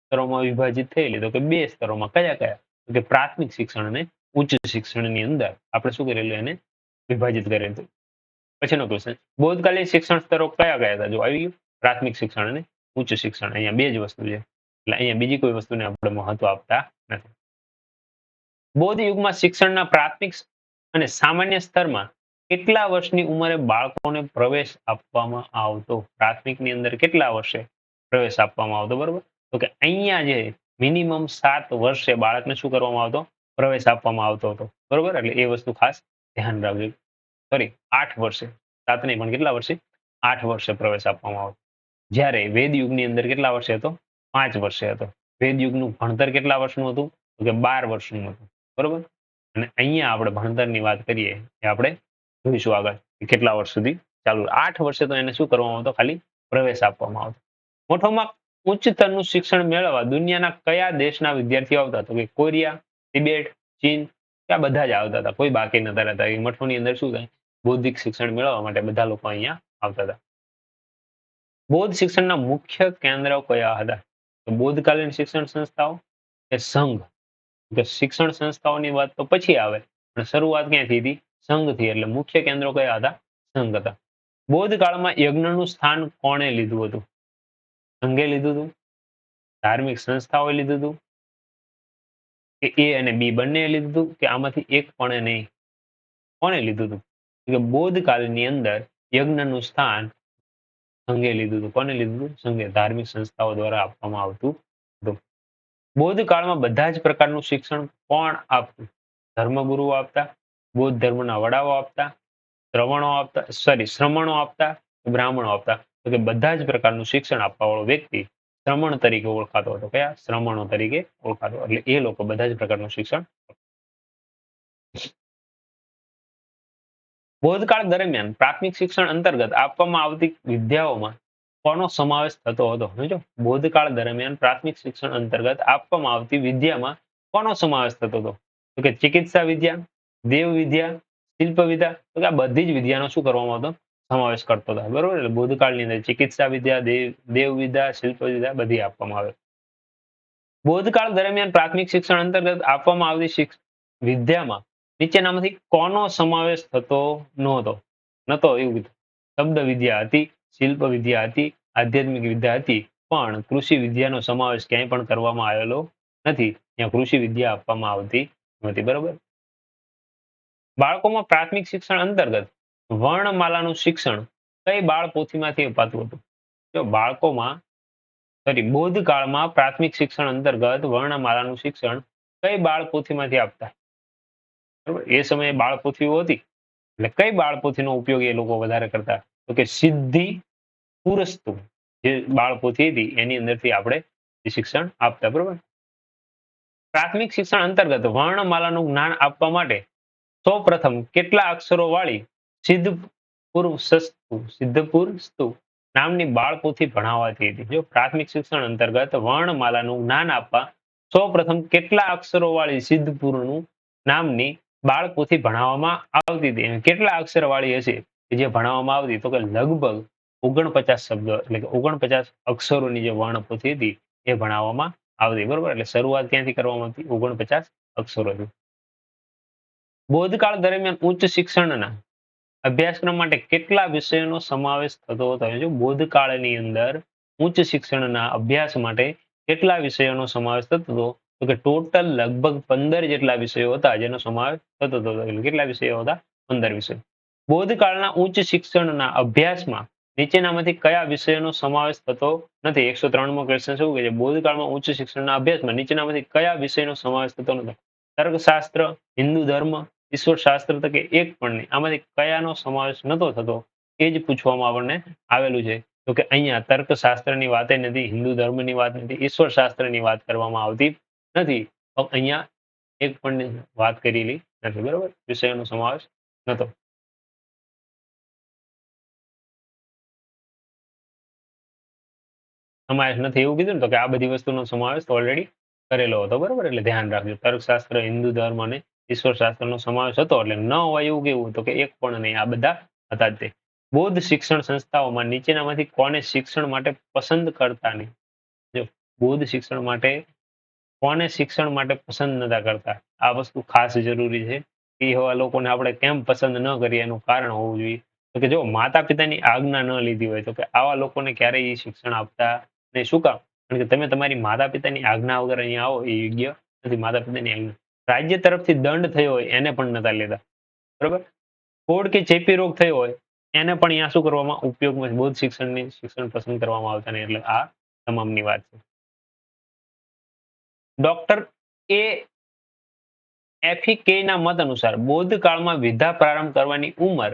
સ્તરોમાં વિભાજિત થયેલી? તો કે 2 સ્તરોમાં. કયા કયા? તો કે પ્રાથમિક શિક્ષણ અને ઉચ્ચ શિક્ષણની અંદર આપણે શું કરેલું? એને વિભાજિત કરેલું. પછીનો ક્વેશ્ચન, બૌદ્ધકાલીન શિક્ષણ સ્તરો કયા કયા હતા? જો આવી ગયું પ્રાથમિક શિક્ષણ અને ઉચ્ચ શિક્ષણ. અહીંયા 2 જ વસ્તુ છે. એટલે અહીંયા બીજી કોઈ વસ્તુને આપણે મહત્વ આપતા નથી. બૌદ્ધ યુગમાં શિક્ષણના પ્રાથમિક અને સામાન્ય સ્તરમાં કેટલા વર્ષની ઉંમરે બાળકોને પ્રવેશ આપવામાં આવતો? પ્રાથમિકની અંદર કેટલા વર્ષે પ્રવેશ આપવામાં આવતો? બરોબર? તો કે અહીંયા જે મિનિમમ 7 વર્ષે બાળકને શું કરવામાં આવતો? પ્રવેશ આપવામાં આવતો હતો. બરોબર? એટલે એ વસ્તુ ખાસ ધ્યાન રાખજો. સોરી 8 વર્ષે, 7 નહીં પણ કેટલા વર્ષે? 8 વર્ષે પ્રવેશ આપવામાં આવતો. જ્યારે વેદ યુગની અંદર કેટલા વર્ષે હતો? 5 વર્ષે હતો. વેદ યુગનું ભણતર કેટલા વર્ષનું હતું? તો કે 12 વર્ષનું હતું. બરોબર? અને અહીંયા આપણે ભણતરની વાત કરીએ એ આપણે જોઈશું આગળ કે કેટલા વર્ષ સુધી ચાલુ. 8 વર્ષે તો એને શું કરવામાં આવતો? ખાલી પ્રવેશ આપવામાં આવતો. મોટોમાં ઉચ્ચતરનું શિક્ષણ મેળવવા દુનિયાના કયા દેશના વિદ્યાર્થીઓ આવતા? તો કે કોરિયા, તિબેટ, ચીન, આ બધા જ આવતા હતા. કોઈ બાકી નતા રહેતા. એ મઠોની અંદર શું થાય? બૌદ્ધિક શિક્ષણ મેળવવા માટે બધા લોકો અહીંયા આવતા હતા. બૌદ્ધ શિક્ષણના મુખ્ય કેન્દ્રો કયા હતા? તો બૌદ્ધકાલીન શિક્ષણ સંસ્થાઓ કે સંઘ? કે શિક્ષણ સંસ્થાઓની વાત તો પછી આવે પણ શરૂઆત ક્યાંથી હતી? સંઘથી. એટલે મુખ્ય કેન્દ્રો કયા હતા? સંઘ હતા. બૌદ્ધ કાળમાં યજ્ઞનું સ્થાન કોણે લીધું હતું? સંઘે લીધું હતું? ધાર્મિક સંસ્થાઓએ લીધું હતું? કે એ અને બી બંને લીધું હતું? કે આમાંથી એક પણ નહીં? કોણે લીધું હતું? કે બૌદ્ધ કાળની અંદર યજ્ઞનું સ્થાન સંઘે લીધું હતું. કોને લીધું હતું? સંઘે. ધાર્મિક સંસ્થાઓ દ્વારા આપવામાં આવતું હતું. બૌદ્ધ કાળમાં બધા જ પ્રકારનું શિક્ષણ કોણ આપતું? ધર્મગુરુઓ આપતા? બૌદ્ધ ધર્મના વડાઓ આપતા? શ્રમણો આપતા? બ્રાહ્મણો આપતા? તો કે બધા જ પ્રકારનું શિક્ષણ આપવા વાળો વ્યક્તિ શ્રમણ તરીકે ઓળખાતો હતો. કયા? શ્રમણો તરીકે ઓળખાતો. એટલે એ લોકો બધા જ પ્રકારનું શિક્ષણ. બૌદ્ધકાળ દરમિયાન પ્રાથમિક શિક્ષણ અંતર્ગત આપવામાં આવતી વિદ્યાઓમાં કોનો સમાવેશ થતો હતો? સમજો. બૌદ્ધકાળ દરમિયાન પ્રાથમિક શિક્ષણ અંતર્ગત આપવામાં આવતી વિદ્યામાં કોનો સમાવેશ થતો હતો? તો કે ચિકિત્સા વિદ્યા, દેવ વિદ્યા, શિલ્પ વિદ્યા. તો કે આ બધી જ વિદ્યાનો શું કરવામાં આવતો? સમાવેશ કરતો હતો. બરોબર. એટલે બૌદ્ધકાળની અંદર ચિકિત્સા વિદ્યા, દેવ વિદ્યા, શિલ્પ વિદ્યા બધી આપવામાં આવે. બૌદ્ધકાળ દરમિયાન પ્રાથમિક શિક્ષણ અંતર્ગત આપવામાં આવતી વિદ્યામાં નીચેનામાંથી કોનો સમાવેશ થતો નહોતો? નતો એવું કીધું. શબ્દ વિદ્યા હતી, શિલ્પ વિદ્યા હતી, આધ્યાત્મિક વિદ્યા હતી, પણ કૃષિ વિદ્યાનો સમાવેશ ક્યાંય પણ કરવામાં આવેલો નથી. ત્યાં કૃષિ વિદ્યા આપવામાં આવતી નથી. બરોબર. બાળકોમાં પ્રાથમિક શિક્ષણ અંતર્ગત વર્ણમાલાનું શિક્ષણ કઈ બાળપોથીમાંથી અપાતું હતું? જો બાળકોમાં બૌદ્ધ કાળમાં પ્રાથમિક શિક્ષણ અંતર્ગત વર્ણમાલાનું શિક્ષણ કઈ બાળપોથીમાંથી આપતા? બરોબર. એ સમયે બાળપોથીઓ હતી એટલે કઈ બાળપોથીનો ઉપયોગ એ લોકો વધારે કરતા? તો કે સિદ્ધિ પુરસ્તુ જે બાળપોથી હતી એની અંદરથી આપણે શિક્ષણ આપતા. બરોબર. પ્રાથમિક શિક્ષણ અંતર્ગત વર્ણમાલાનું જ્ઞાન આપવા માટે સૌ પ્રથમ કેટલા અક્ષરો વાળી સિદ્ધપુર સ્તુ નામની બાળપોથી ભણાવાતી હતી? જો પ્રાથમિક શિક્ષણ અંતર્ગત વર્ણમાલાનું જ્ઞાન આપવા સૌ પ્રથમ કેટલા અક્ષરો વાળી સિદ્ધપુરનું નામની બાળપોથી ભણાવવામાં આવતી હતી? કેટલા અક્ષર વાળી હશે જે ભણાવવામાં આવતી? તો કે લગભગ 49 શબ્દો એટલે કે 49 અક્ષરોની જે વર્ણપોથી હતી એ ભણાવવામાં આવતી. બરોબર. એટલે શરૂઆત ક્યાંથી કરવામાં આવતી? 49 અક્ષરોથી. બૌદ્ધકાળ દરમિયાન ઉચ્ચ શિક્ષણના અભ્યાસક્રમ માટે કેટલા વિષયોનો સમાવેશ થતો હતો? જો બૌદ્ધકાળની અંદર ઉચ્ચ શિક્ષણના અભ્યાસ માટે કેટલા વિષયોનો સમાવેશ થતો હતો? તો કે ટોટલ લગભગ 15 જેટલા વિષયો હતા જેનો સમાવેશ થતો હતો. એટલે કેટલા વિષયો હતા? 15 વિષયો. બૌદ્ધકાળના ઉચ્ચ શિક્ષણના અભ્યાસમાં નીચેનામાંથી કયા વિષયોનો સમાવેશ થતો નથી? 103 મો ક્વેશ્ચન શું કહે છે? બૌદ્ધકાળમાં ઉચ્ચ શિક્ષણના અભ્યાસમાં નીચેનામાંથી કયા વિષયનો સમાવેશ થતો નથી? તર્કશાસ્ત્ર, હિન્દુ ધર્મ, ઈશ્વર શાસ્ત્ર, તો કે એક પણ નહીં. આમાંથી કયાનો સમાવેશ નતો થતો એ જ પૂછવામાં આપણને આવેલું છે. તો કે અહીંયા તર્કશાસ્ત્રની વાત નથી, હિન્દુ ધર્મની વાત નથી, ઈશ્વર શાસ્ત્રની વાત કરવામાં આવતી નથી. તો અહીંયા એક પણ વાત કરેલી નથી. બરોબર. વિષયોનો સમાવેશ નતો. સમાવેશ નથી એવું કીધું ને, તો કે આ બધી વસ્તુનો સમાવેશ ઓલરેડી કરેલો હતો. બરોબર. એટલે ધ્યાન રાખજો. તર્કશાસ્ત્ર, હિન્દુ ધર્મ અને ઈશ્વર શાસ્ત્રનો સમાવેશ હતો. એટલે ન હોય એવું કેવું? તો કે એક પણ નહીં. આ બધા હતા જ તે. બૌદ્ધ શિક્ષણ સંસ્થાઓમાં નીચેનામાંથી કોને શિક્ષણ માટે પસંદ કરતા નહીં? જો બૌદ્ધ શિક્ષણ માટે કોને શિક્ષણ માટે પસંદ નતા કરતા? આ વસ્તુ ખાસ જરૂરી છે. કે એવા લોકોને આપણે કેમ પસંદ ન કરીએ એનું કારણ હોવું જોઈએ. તો કે જો માતા પિતાની આજ્ઞા ન લીધી હોય તો કે આવા લોકોને ક્યારેય શિક્ષણ આપતા નહીં. શું કામ? કારણ કે તમે તમારી માતા પિતાની આજ્ઞા વગર અહીંયા આવો એ યોગ્ય નથી. માતા પિતાની આજ્ઞા રાજ્ય તરફથી દંડ થયો હોય એને પણ નતા લેતા. બરોબર. કોડ કે ચેપી રોગ થયો હોય એને પણ અહીંયા શું કરવામાં ઉપયોગમાં બૌદ્ધ શિક્ષણ પસંદ કરવામાં આવતા નહીં. એટલે આ તમામની વાત છે. ડોક્ટર એ FEK ના મત અનુસાર બૌદ્ધ કાળમાં વિદ્યા પ્રારંભ કરવાની ઉંમર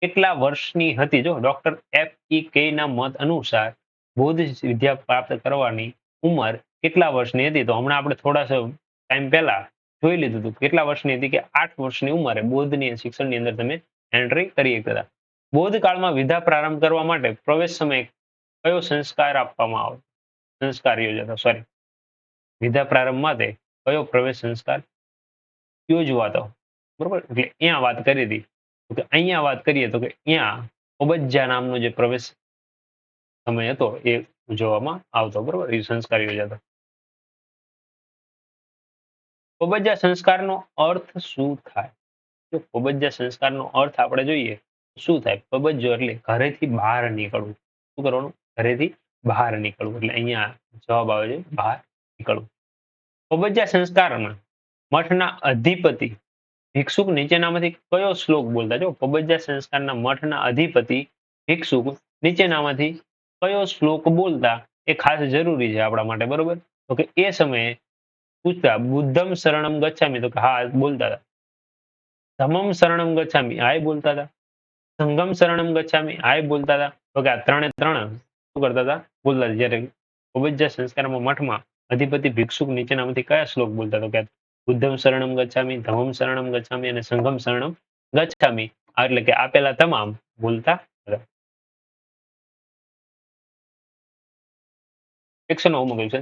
કેટલા વર્ષની હતી? જો ડોક્ટર FEK ના મત અનુસાર બૌદ્ધ વિદ્યા પ્રાપ્ત કરવાની ઉંમર કેટલા વર્ષની હતી? તો હમણાં આપણે થોડા ટાઈમ પહેલા જોઈ લીધું હતું કેટલા વર્ષની હતી કે 8 વર્ષની ઉંમરે બૌદ્ધની શિક્ષણની અંદર તમે એન્ટ્રી કરી શકતા હતા. બૌદ્ધ કાળમાં વિદ્યા પ્રારંભ કરવા માટે પ્રવેશ સમયે કયો સંસ્કાર આપવામાં આવે? સંસ્કાર યોજાતો સોરી વિદ્યા પ્રારંભ માટે કયો પ્રવેશ સંસ્કાર યોજવાતો? બરોબર એટલે અહીંયા વાત કરી હતી તો કે અહીંયા વાત કરીએ તો કે અહીંયા ઓબજ્જા નામનો જે પ્રવેશ સમય હતો એ ઉજવવામાં આવતો. બરોબર એ સંસ્કાર યોજાતો. ઓબજ્જા સંસ્કારનો અર્થ શું થાય? જો ઓબજ્જા સંસ્કારનો અર્થ આપણે જોઈએ શું થાય? ઓબજ્જો એટલે ઘરેથી બહાર નીકળવું. શું કરવાનું? ઘરેથી બહાર નીકળવું. એટલે અહીંયા જવાબ આવે છે બહાર નીકળવું. ઓબજ્જા સંસ્કારમાં મઠના અધિપતિ ભિક્ષુક નીચેનામાંથી કયો શ્લોક બોલતા? જો ઓબજ્જા સંસ્કારના મઠના અધિપતિ ભિક્ષુક નીચેનામાંથી કયો શ્લોક બોલતા એ ખાસ જરૂરી છે આપણા માટે. બરોબર તો કે એ સમયે પૂછતા બુદ્ધમ શરણમ ગચ્છામિ તો કે હા બોલતા હતા. ધમ્મમ શરણમ ગચ્છામિ હા એ બોલતા હતા. સંઘમ શરણમ ગચ્છામિ હા એ બોલતા હતા. તો કે આ ત્રણે ત્રણ શું કરતા હતા? બોલતા હતા. જ્યારે ઓબજ્જા સંસ્કારમાં મઠમાં અધિપતિ ભિક્ષુક નીચેનામાંથી કયા શ્લોક બોલતા? તો કે બુદ્ધમ શરણમ ગચ્છામિ, ધમ્મમ શરણમ ગચ્છામિ અને સંઘમ શરણમ ગચ્છામિ એટલે કે આપેલા તમામ બોલતા હતા. 109 કહ્યું છે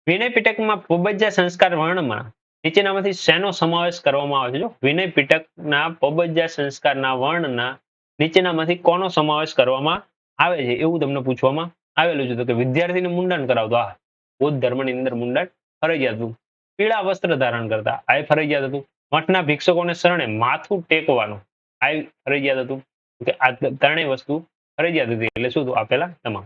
વિનય પિટકમાં ઓબજ્જા સંસ્કાર વર્ણમાં નીચેનામાંથી શેનો સમાવેશ કરવામાં આવે છે? જો વિનય પિટકના ઓબજ્જા સંસ્કારના વર્ણના નીચેનામાંથી કોનો સમાવેશ કરવામાં આવે છે એવું તમને પૂછવામાં આવેલું છે. તો કે વિદ્યાર્થીને મુંડન કરાવતો આ બૌદ્ધ ધર્મની અંદર મુંડન ફરજિયાત હતું. પીળા વસ્ત્ર ધારણ કરતા આ ફરજિયાત હતું. મઠના ભિક્ષકોને શરણે માથું ટેકવાનું આ ફરજિયાત હતું. કે આ ત્રણેય વસ્તુ ફરજિયાત હતી એટલે શું હતું? આપેલા તમામ.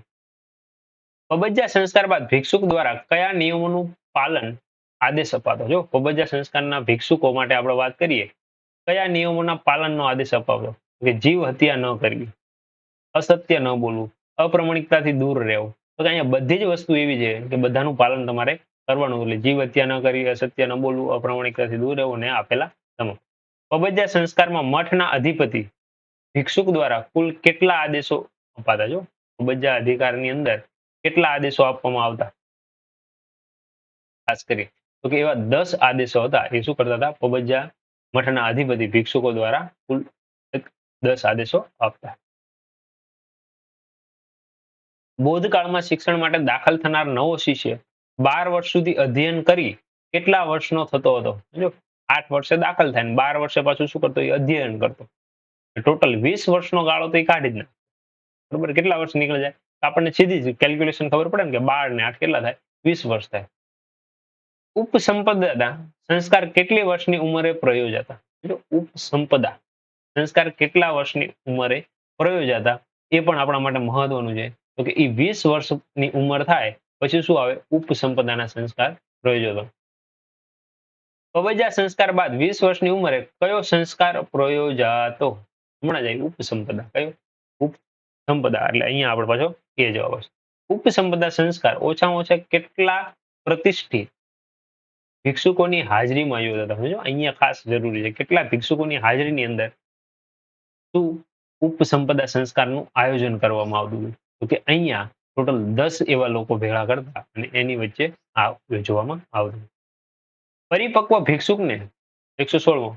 ઓબજ્જા સંસ્કાર બાદ ભિક્ષુક દ્વારા કયા નિયમોનું પાલન આદેશ અપાતો? જો ઓબજ્જા સંસ્કારના ભિક્ષુકો માટે આપણે વાત કરીએ કયા નિયમોના પાલનનો આદેશ અપાવતો? કે જીવ હત્યા ન કરવી, અસત્ય ન બોલવું, અપ્રમાણિકતાથી દૂર રહેવું. તો અહીંયા બધી જ વસ્તુ એવી છે કે બધાનું પાલન તમારે કરવાનું. એટલે જીવ હત્યા ન કરવી, અસત્ય ન બોલવું, અપ્રમાણિકતાથી દૂર રહેવું ને આપેલા તમામ. ઓબજ્જા સંસ્કારમાં મઠના અધિપતિ ભિક્ષુક દ્વારા કુલ કેટલા આદેશો અપાતા? જો ઓબજ્જા અધિકારની અંદર કેટલા આદેશો આપવામાં આવતા? ખાસ કરી તો કે એવા 10 આદેશો હતા. એ શું કરતા હતા? ઓબજ્જા મઠના અધિપતિ ભિક્ષુકો દ્વારા કુલ 10 આદેશો આપતા. બૌદ્ધ કાળમાં શિક્ષણ માટે દાખલ થનાર નવો શિષ્ય 12 વર્ષ સુધી અધ્યયન કરી કેટલા વર્ષનો થતો હતો? જો 8 વર્ષે દાખલ થાય ને 12 વર્ષે પાછું શું કરતો? એ અધ્યયન કરતો. ટોટલ 20 વર્ષનો ગાળો તો એ કાઢી જ નાખે. બરોબર કેટલા વર્ષ નીકળી જાય? આપણને સીધી જ કેલ્ક્યુલેશન ખબર પડે ને કે 12 ને 8 કેટલા થાય? 20 વર્ષ થાય. ઉપસંપદા સંસ્કાર કેટલી વર્ષની ઉંમરે પ્રયોજાતા? ઉપસંપદા સંસ્કાર કેટલા વર્ષની ઉંમરે પ્રયોજાતા? એ પણ આપણા માટે મહત્વનું છે. તો કે એ 20 વર્ષની ઉંમર થાય પછી શું આવે? ઉપસંપદાના સંસ્કાર પ્રયોજાતો. ઓબજ્જા સંસ્કાર બાદ 20 વર્ષની ઉંમરે કયો સંસ્કાર પ્રયોજાતો? હમણાં જ ઉપસંપદા કયો? ઉપસંપદા એટલે અહીંયા આપણે પાછો એ જવાબ આવશે. ઉપસંપદા સંસ્કાર ઓછામાં ઓછા કેટલા પ્રતિષ્ઠિત ભિક્ષુકોની હાજરીમાં યોજાતા? સમજો અહીંયા ખાસ જરૂરી છે. કેટલા ભિક્ષુકોની હાજરીની અંદર શું ઉપસંપદા સંસ્કારનું આયોજન કરવામાં આવતું હતું? તો કે અહીંયા ટોટલ 10 એવા લોકો ભેગા કરતા અને એની વચ્ચે આ યોજવામાં આવતું. પરિપક્વ ભિક્ષુકને 116મો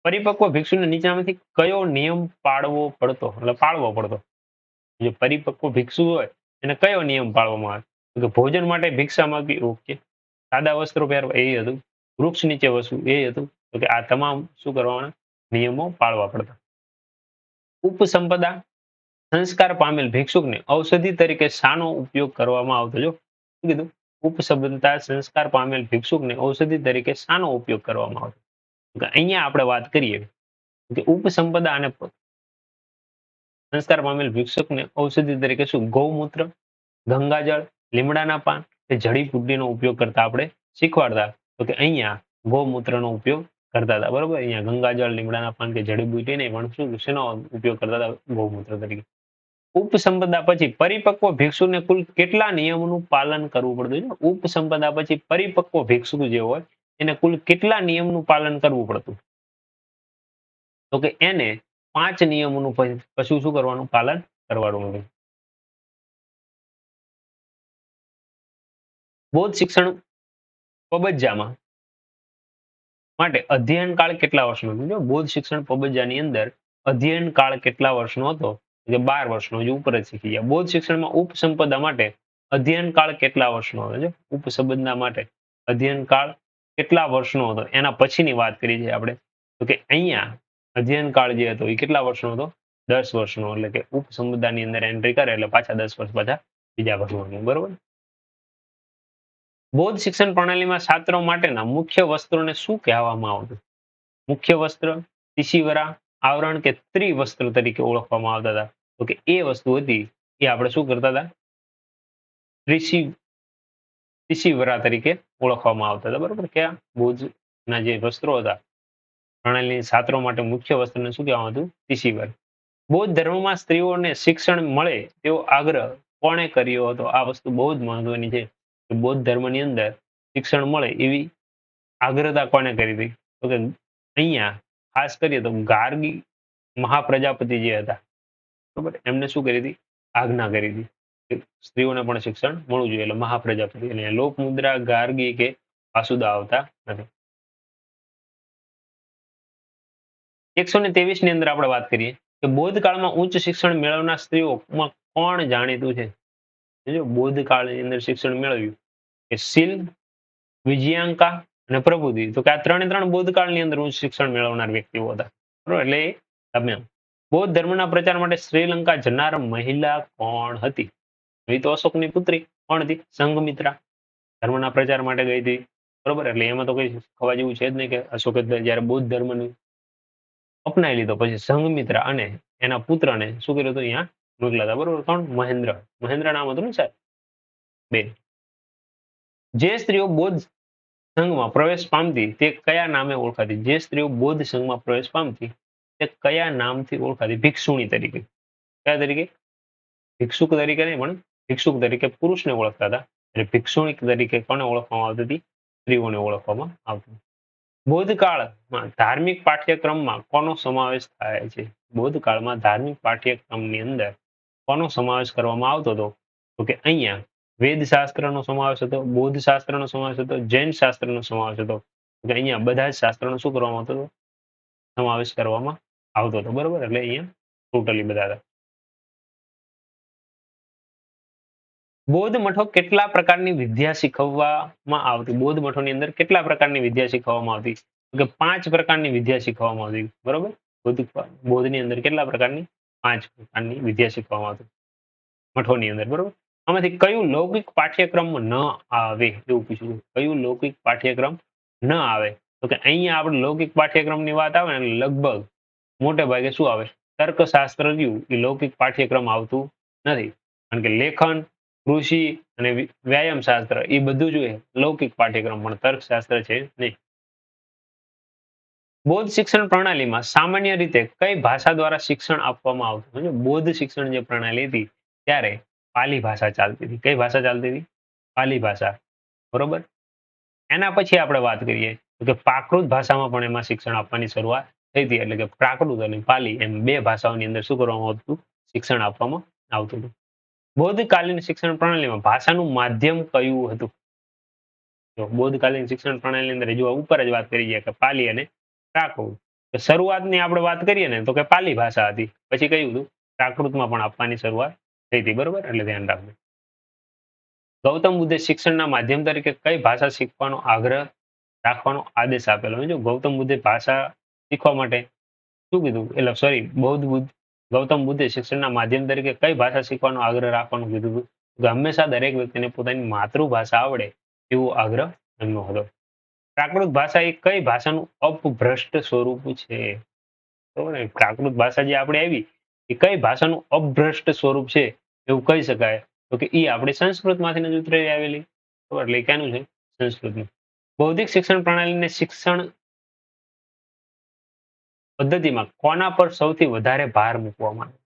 પરિપક્વ ભિક્ષુને નીચેનામાંથી કયો નિયમ પાળવો પડતો? એટલે પાળવો પડતો. જે પરિપક્વ ભિક્ષુ હોય એને કયો નિયમ પાળવામાં આવે? તો કે ભોજન માટે ભિક્ષા માંગવી ઓકે, સાદા વસ્ત્રો પહેરવા એ હતું, વૃક્ષ નીચે વસવું એ હતું. તો કે આ તમામ શું કરવાના? નિયમો પાળવા પડતા. ઉપસંપદા સંસ્કાર પામેલ ભિક્ષુકને ઔષધિ તરીકે શાનો ઉપયોગ કરવામાં આવતો? જો શું કીધું? ઉપસંપદા સંસ્કાર પામેલ ભિક્ષુકને ઔષધિ તરીકે શાનો ઉપયોગ કરવામાં આવતો? તો અહીંયા આપણે વાત કરીએ કે ઉપસંપદા અને સંસ્કાર પામેલ ભિક્ષુકને ઔષધિ તરીકે શું ગૌમૂત્ર, ગંગાજળ, લીમડાના પાન કે જડીબુટ્ટીનો ઉપયોગ કરતા આપણે શીખવાડતા. તો કે અહીંયા ગૌમૂત્રનો ઉપયોગ કરતા હતા. બરોબર અહીંયા ગંગાજળ, લીમડાના પાન કે જડીબુટ્ટી નહીં પણ શું શેનો ઉપયોગ કરતા હતા? ગૌમૂત્ર તરીકે. ઉપસંપદા પછી પરિપક્વ ભિક્ષુને કુલ કેટલા નિયમોનું પાલન કરવું પડતું? ઉપસંપદા પછી પરિપક્વ ભિક્ષુ જે હોય એને કુલ કેટલા નિયમનું પાલન કરવું પડતું? તો કે એને 5 નિયમોનું પછી શું કરવાનું? પાલન કરવાનું હતું. બૌદ્ધ શિક્ષણ પબજ્જામાં માટે અધ્યયન કાળ કેટલા વર્ષનો હતો? જો બૌદ્ધ શિક્ષણ પબજ્જાની અંદર અધ્યયન કાળ કેટલા વર્ષનો હતો? કે 12 વર્ષનો. હજુ ઉપર જ શીખી ગયા. બૌદ્ધ શિક્ષણમાં ઉપસંપદા માટે અધ્યયન કાળ કેટલા વર્ષનો હતો? જો ઉપસંપદા માટે અધ્યયન કાળ કેટલા વર્ષનો હતો? એના પછીની વાત કરી છે આપણે. તો કે અહીંયા અધ્યયન કાળ જે હતો એ કેટલા વર્ષનો હતો? 10 વર્ષનો. એટલે કે ઉપસંપદાની અંદર એન્ટ્રી કરે એટલે પાછા 10 વર્ષ પાછા બીજા વર્ષમાં. બરોબર. બૌદ્ધ શિક્ષણ પ્રણાલીમાં છાત્રો માટેના મુખ્ય વસ્ત્રોને શું કહેવામાં આવતું? મુખ્ય વસ્ત્ર, તિશિવરા, આવરણ કે ત્રિવસ્ત્ર તરીકે ઓળખવામાં આવતા હતા. તો કે એ વસ્તુ હતી એ આપણે શું કરતા હતા? તિશિવરા તરીકે ઓળખવામાં આવતા હતા. બરોબર. કયા? બૌદ્ધના જે વસ્ત્રો હતા પ્રણાલીની છાત્રો માટે મુખ્ય વસ્ત્રને શું કહેવામાં આવતું? તિશિવર. બૌદ્ધ ધર્મમાં સ્ત્રીઓને શિક્ષણ મળે તેવો આગ્રહ કોણે કર્યો હતો? આ વસ્તુ બહુ જ મહત્વની છે. બૌદ્ધ ધર્મની અંદર શિક્ષણ મળે એવી આગ્રતા કોને કરી હતી? તો કે અહીંયા ખાસ કરીએ તો ગાર્ગી મહાપ્રજાપતિ જે હતા, બરોબર, એમને શું કરી હતી? આજ્ઞા કરી હતી કે સ્ત્રીઓને પણ શિક્ષણ મળવું જોઈએ. એટલે મહાપ્રજાપતિ. એટલે લોકમુદ્રા, ગાર્ગી કે વાસુદા આવતા નથી. 123 ની અંદર આપણે વાત કરીએ કે બૌદ્ધ કાળમાં ઉચ્ચ શિક્ષણ મેળવનાર સ્ત્રીઓમાં કોણ જાણીતું છે? જો બૌદ્ધ કાળની અંદર શિક્ષણ મેળવ્યું કે શીલ, વિજયાંકા અને પ્રબુદ્ધિ. તો કે આ ત્રણ બૌદ્ધ કાળની અંદર ઉચ્ચ શિક્ષણ મેળવનાર વ્યક્તિઓ હતા. બરોબર. એટલે એ તમે બૌદ્ધ ધર્મના પ્રચાર માટે શ્રીલંકા જનાર મહિલા કોણ હતી? એ તો અશોકની પુત્રી કોણ હતી? સંઘમિત્રા. ધર્મના પ્રચાર માટે ગઈ હતી. બરોબર. એટલે એમાં તો કઈ ખવા જેવું છે જ નહીં કે અશોકે જયારે બૌદ્ધ ધર્મનું અપનાવી લીધો પછી સંઘમિત્રા અને એના પુત્રને શું કર્યું હતું? અહીંયા મોકલ્યા હતા. બરોબર. કોણ? મહેન્દ્ર. મહેન્દ્ર નામ હતું ને સાહેબ? બે. જે સ્ત્રીઓ બૌદ્ધ સંઘમાં પ્રવેશ પામતી તે કયા નામે ઓળખાતી? જે સ્ત્રીઓ બૌદ્ધ સંઘમાં પ્રવેશ પામતી તે કયા નામથી ઓળખાતી? ભિક્ષુણી તરીકે. કયા તરીકે? ભિક્ષુક તરીકે નહીં, પણ ભિક્ષુક તરીકે પુરુષને ઓળખતા હતા. એટલે ભિક્ષુણી તરીકે કોને ઓળખવામાં આવતી હતી? સ્ત્રીઓને ઓળખવામાં આવતી. બૌદ્ધ કાળમાં ધાર્મિક પાઠ્યક્રમમાં કોનો સમાવેશ થાય છે? બૌદ્ધ કાળમાં ધાર્મિક પાઠ્યક્રમની અંદર કોનો સમાવેશ કરવામાં આવતો હતો? તો કે અહીંયા વેદ શાસ્ત્રનો સમાવેશ હતો, બૌદ્ધ શાસ્ત્રનો સમાવેશ હતો, જૈન શાસ્ત્રનો સમાવેશ હતો. કે અહીંયા બધા જ શાસ્ત્રનો શું કરવામાં આવતો હતો? સમાવેશ કરવામાં આવતો હતો. બરોબર. એટલે અહીંયા ટોટલી બધા હતા. બૌદ્ધ મઠો કેટલા પ્રકારની વિદ્યા શીખવવામાં આવતી? બૌદ્ધ મઠોની અંદર કેટલા પ્રકારની વિદ્યા શીખવવામાં આવતી? તો કે 5 પ્રકારની વિદ્યા શીખવવામાં આવતી. બરોબર. બૌદ્ધની અંદર કેટલા પ્રકારની? 5 પ્રકારની વિદ્યા શીખવવામાં આવતી મઠોની અંદર. બરોબર. આમાંથી કયું લૌકિક પાઠ્યક્રમ ન આવે? એવું પૂછ્યું. કયું લૌકિક પાઠ્યક્રમ ન આવે? તો કે અહીંયા આપણે લૌકિક પાઠ્યક્રમની વાત આવે ને લગભગ મોટે ભાગે શું આવે? તર્કશાસ્ત્ર રહ્યું એ લૌકિક પાઠ્યક્રમ આવતું નથી. કારણ કે લેખન, કૃષિ અને વ્યાયામ શાસ્ત્ર એ બધું જોઈએ લૌકિક પાઠ્યક્રમ, પણ તર્કશાસ્ત્ર છે નહીં. બૌદ્ધ શિક્ષણ પ્રણાલીમાં સામાન્ય રીતે કઈ ભાષા દ્વારા શિક્ષણ આપવામાં આવતું? બૌદ્ધ શિક્ષણ જે પ્રણાલી હતી ત્યારે પાલી ભાષા ચાલતી હતી. કઈ ભાષા ચાલતી હતી? પાલી ભાષા. બરોબર. એના પછી આપણે વાત કરીએ તો કે પ્રાકૃત ભાષામાં પણ એમાં શિક્ષણ આપવાની શરૂઆત થઈ હતી. એટલે કે પ્રાકૃત અને પાલી એમ બે ભાષાઓની અંદર શું કરવામાં આવતું હતું? શિક્ષણ આપવામાં આવતું હતું. બૌદ્ધકાલીન શિક્ષણ પ્રણાલીમાં ભાષાનું માધ્યમ કયું હતું? તો બૌદ્ધકાલીન શિક્ષણ પ્રણાલીની અંદર હજુ ઉપર જ વાત કરી છે કે પાલી અને પ્રાકૃત. તો શરૂઆતની આપણે વાત કરીએ ને તો કે પાલી ભાષા હતી. પછી કયું હતું? પ્રાકૃતમાં પણ આપવાની શરૂઆત થઈ હતી. બરોબર. એટલે ધ્યાન રાખજો. ગૌતમ બુદ્ધે શિક્ષણના માધ્યમ તરીકે કઈ ભાષા શીખવાનો આગ્રહ રાખવાનો આદેશ આપેલો? જો ગૌતમ બુદ્ધે ભાષા શીખવા માટે શું કીધું? એટલે સોરી, ગૌતમ બુદ્ધે શિક્ષણના માધ્યમ તરીકે કઈ ભાષા શીખવાનો આગ્રહ રાખવાનું કીધું હતું? તો હંમેશા દરેક વ્યક્તિને પોતાની માતૃભાષા આવડે એવો આગ્રહ એમનો હતો. પ્રાકૃત ભાષા એ કઈ ભાષાનું અપભ્રષ્ટ સ્વરૂપ છે? બરોબર ને? પ્રાકૃત ભાષા જે આપણે આવી એ કઈ ભાષાનું અપભ્રષ્ટ સ્વરૂપ છે એવું કહી શકાય? તો કે એ આપણે સંસ્કૃતમાંથી જ ઉતરી આવેલી. બરોબર. એટલે ક્યાંનું છે? સંસ્કૃતનું. બૌદ્ધિક શિક્ષણ પ્રણાલીને શિક્ષણ પદ્ધતિમાં કોના પર સૌથી વધારે ભાર મૂકવામાં આવે?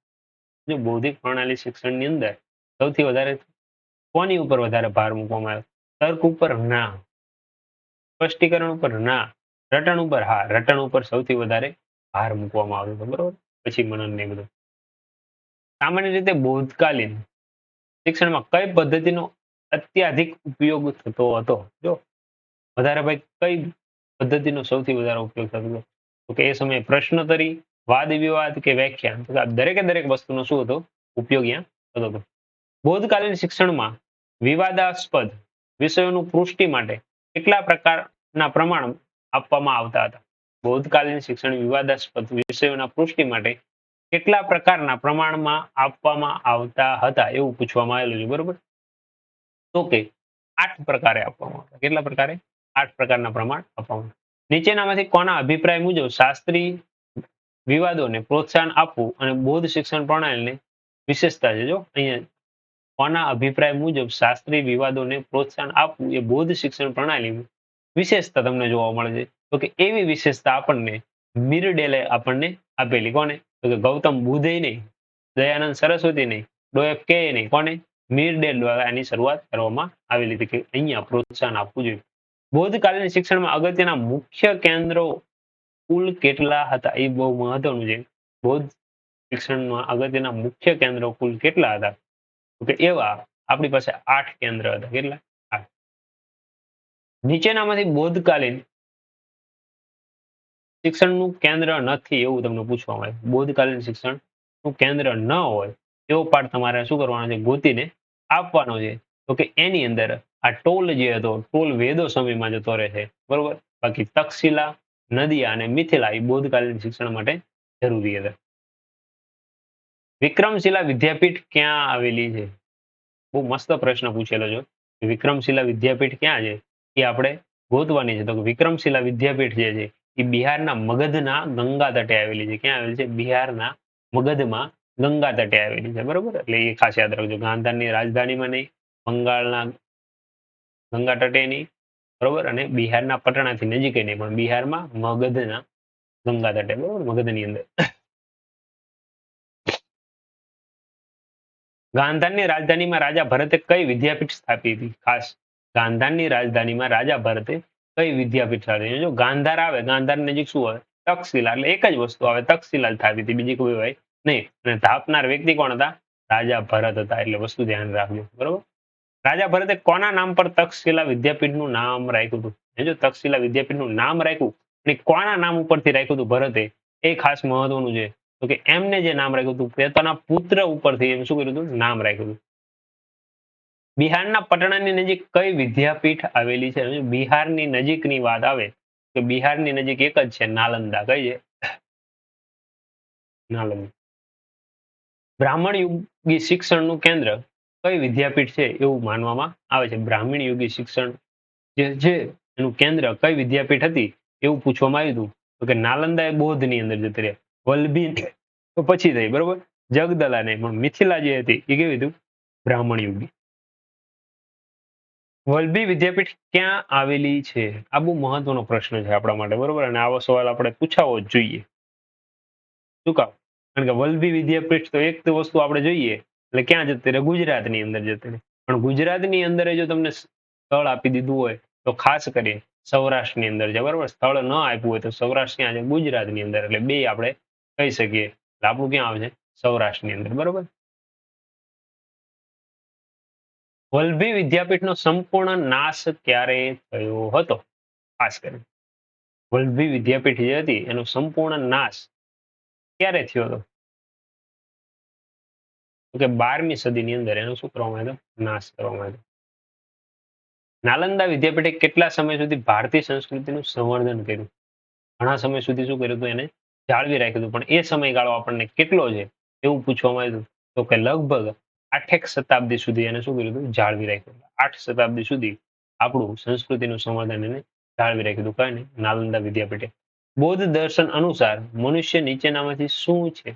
જો બૌદ્ધિક પ્રણાલી શિક્ષણની અંદર સૌથી વધારે કોની ઉપર વધારે ભાર મૂકવામાં આવે? તર્ક ઉપર? ના. સ્પષ્ટીકરણ ઉપર ના, રટણ ઉપર હા, રટણ ઉપર સૌથી વધારે ભાર મૂકવામાં આવ્યો હતો, બરોબર. પછી મનન ને એ બધું. સામાન્ય રીતે બોધકાલીન શિક્ષણમાં કઈ પદ્ધતિનો અત્યાધિક ઉપયોગ થતો હતો? જો વધારે ભાઈ કઈ પદ્ધતિનો સૌથી વધારે ઉપયોગ થતો હતો? તો કે એ સમયે પ્રશ્નોત્તરી, વાદ વિવાદ કે વ્યાખ્યાન? તો કે આ દરેકે દરેક વસ્તુનો શું હતો? ઉપયોગ અહીંયા થતો હતો. બોધકાલીન શિક્ષણમાં વિવાદાસ્પદ વિષયોનું પુષ્ટિ માટે કેટલા પ્રકારના પ્રમાણ આપવામાં આવતા હતા? બોધકાલીન શિક્ષણ વિવાદાસ્પદ વિષયોના પુષ્ટિ માટે કેટલા પ્રકારના પ્રમાણમાં આપવામાં આવતા હતા એવું પૂછવામાં આવેલું છે, બરોબર. તો કે 8 પ્રકારે આપવામાં આવતા. કેટલા પ્રકારે? 8 પ્રકારના પ્રમાણ આપવામાં. નીચેનામાંથી કોના અભિપ્રાય મુજબ શાસ્ત્રી વિવાદોને પ્રોત્સાહન આપવું અને બૌદ્ધ શિક્ષણ પ્રણાલીને વિશેષતા છે? જો અહીંયા કોના અભિપ્રાય મુજબ શાસ્ત્રીય વિવાદોને પ્રોત્સાહન આપવું એ બૌદ્ધ શિક્ષણ પ્રણાલીની વિશેષતા તમને જોવા મળે છે. તો કે એવી વિશેષતા આપણને મિરડેલે આપણને આપેલી. કોને? તો કે ગૌતમ બુદ્ધે નહીં, દયાનંદ સરસ્વતી નહીં, ડોએફ કે નહીં, કોને? મિરડેલ દ્વારા એની શરૂઆત કરવામાં આવેલી હતી કે અહીંયા પ્રોત્સાહન આપવું જોઈએ. બોધકાલીન શિક્ષણમાં અગત્યના મુખ્ય કેન્દ્રો કુલ કેટલા હતા? એ બહુ મહત્વનું છે. બૌદ્ધ શિક્ષણમાં અગત્યના મુખ્ય કેન્દ્રો કુલ કેટલા હતા? તો કે એવા આપણી પાસે 8 કેન્દ્ર હતા. કેટલા? 8. નીચેનામાંથી બોધકાલીન શિક્ષણનું કેન્દ્ર નથી એવું તમને પૂછવામાં આવે. બોધકાલીન શિક્ષણનું કેન્દ્ર ન હોય એવો પાઠ તમારે શું કરવાનો છે? ગોતીને આપવાનો છે. તો કે એની અંદર આ ટોલ જે હતો, ટોલ વેદો સમયમાં જતો રહે છે, બરોબર. બાકી તક્ષશિલા, નદિયા અને મિથિલા એ બોધકાલીન શિક્ષણ માટે જરૂરી હતા. વિક્રમશિલા વિદ્યાપીઠ ક્યાં આવેલી છે? બહુ મસ્ત પ્રશ્ન પૂછેલો છે. વિક્રમશિલા વિદ્યાપીઠ ક્યાં છે એ આપણે ગોતવાની છે. તો વિક્રમશિલા વિદ્યાપીઠ જે છે એ બિહારના મગધના ગંગા તટે આવેલી છે. ક્યાં આવેલી છે? બિહારના મગધમાં ગંગા તટે આવેલી છે, બરોબર. એટલે એ ખાસ યાદ રાખજો. ગાંધારની રાજધાનીમાં નહીં, બંગાળના ગંગા તટે નહીં, બરોબર. અને બિહારના પટણાથી નજીક નહીં, પણ બિહારમાં મગધના ગંગા તટે, બરોબર, મગધની અંદર. ગાંધારની રાજધાનીમાં રાજા ભરતે કઈ વિદ્યાપીઠ સ્થાપી હતી? ખાસ ગાંધારની રાજધાનીમાં રાજા ભરતે કઈ વિદ્યાપીઠ સ્થાપી? જો ગાંધાર આવે, ગાંધાર નજીક શું આવે? તક્ષશિલા. એટલે એક જ વસ્તુ આવે, તક્ષશિલા સ્થાપી હતી, બીજી કોઈ હોય નહીં. અને સ્થાપનાર વ્યક્તિ કોણ હતા? રાજા ભરત હતા. એટલે વસ્તુ ધ્યાન રાખજો, બરોબર. રાજા ભરતે કોના નામ પર તક્ષશિલા વિદ્યાપીઠનું નામ રાખ્યું હતું? જો તક્ષશિલા વિદ્યાપીઠનું નામ રાખ્યું અને કોના નામ ઉપરથી રાખ્યું હતું ભરતે, એ ખાસ મહત્વનું છે. તો કે એમને જે નામ રાખ્યું હતું પોતાના પુત્ર ઉપરથી એમ શું કર્યું હતું? નામ રાખ્યું હતું. બિહારના પટણાની નજીક કઈ વિદ્યાપીઠ આવેલી છે? બિહારની નજીકની વાત આવે તો બિહારની નજીક એક જ છે, નાલંદા. કઈ છે? નાલંદા. બ્રાહ્મણ યુગી શિક્ષણનું કેન્દ્ર કઈ વિદ્યાપીઠ છે એવું માનવામાં આવે છે? બ્રાહ્મણ યુગી શિક્ષણ જે છે એનું કેન્દ્ર કઈ વિદ્યાપીઠ હતી એવું પૂછવામાં આવ્યું હતું. તો કે નાલંદા એ બૌદ્ધની અંદર જતી રહે. વલ્લભી તો પછી થઈ, બરોબર. જગદલા ને, પણ મિથિલા જે હતી એ કેવી હતું? બ્રાહ્મણ યુગી. વલ્લભી વિદ્યાપીઠ ક્યાં આવેલી છે? આ બહુ મહત્વનો પ્રશ્ન છે આપણા માટે, બરોબર. અને આવો સવાલ આપણે પૂછાવો જ જોઈએ. શું કામ? કારણ કે વલ્લભી વિદ્યાપીઠ તો એક વસ્તુ આપણે જોઈએ એટલે ક્યાં જતી રહે? ગુજરાતની અંદર જતી રહે. પણ ગુજરાતની અંદર જો તમને સ્થળ આપી દીધું હોય તો ખાસ કરી સૌરાષ્ટ્રની અંદર છે, બરોબર. સ્થળ ન આપ્યું હોય તો સૌરાષ્ટ્ર ક્યાં છે? ગુજરાતની અંદર. એટલે બે આપણે કહી શકીએ. એટલે આપણું ક્યાં આવે છે? સૌરાષ્ટ્રની અંદર, બરોબર. વલ્લભી વિદ્યાપીઠનો સંપૂર્ણ નાશ ક્યારે થયો હતો? ખાસ કરીને વલ્લભી વિદ્યાપીઠ જે હતી એનો સંપૂર્ણ નાશ ક્યારે થયો હતો? તો કે 12મી સદીની અંદર એનો શું કરવામાં આવ્યો? નાશ કરવામાં આવ્યો. નાલંદા વિદ્યાપીઠે કેટલા સમય સુધી ભારતીય સંસ્કૃતિનું સંવર્ધન કર્યું? ઘણા સમય સુધી શું કર્યું હતું? એને જાળવી રાખ્યું હતું. પણ એ સમયગાળો આપણને કેટલો છે એવું પૂછવામાં આવ્યું. તો કે લગભગ 8 શતાબ્દી સુધી એને શું કર્યું હતું? જાળવી રાખ્યું. 8 શતાબ્દી સુધી આપણું સંસ્કૃતિનું સંવર્ધન એને જાળવી રાખ્યું હતું. કઈ નહીં? નાલંદા વિદ્યાપીઠે. બૌદ્ધ દર્શન અનુસાર મનુષ્ય નીચેનામાંથી શું છે?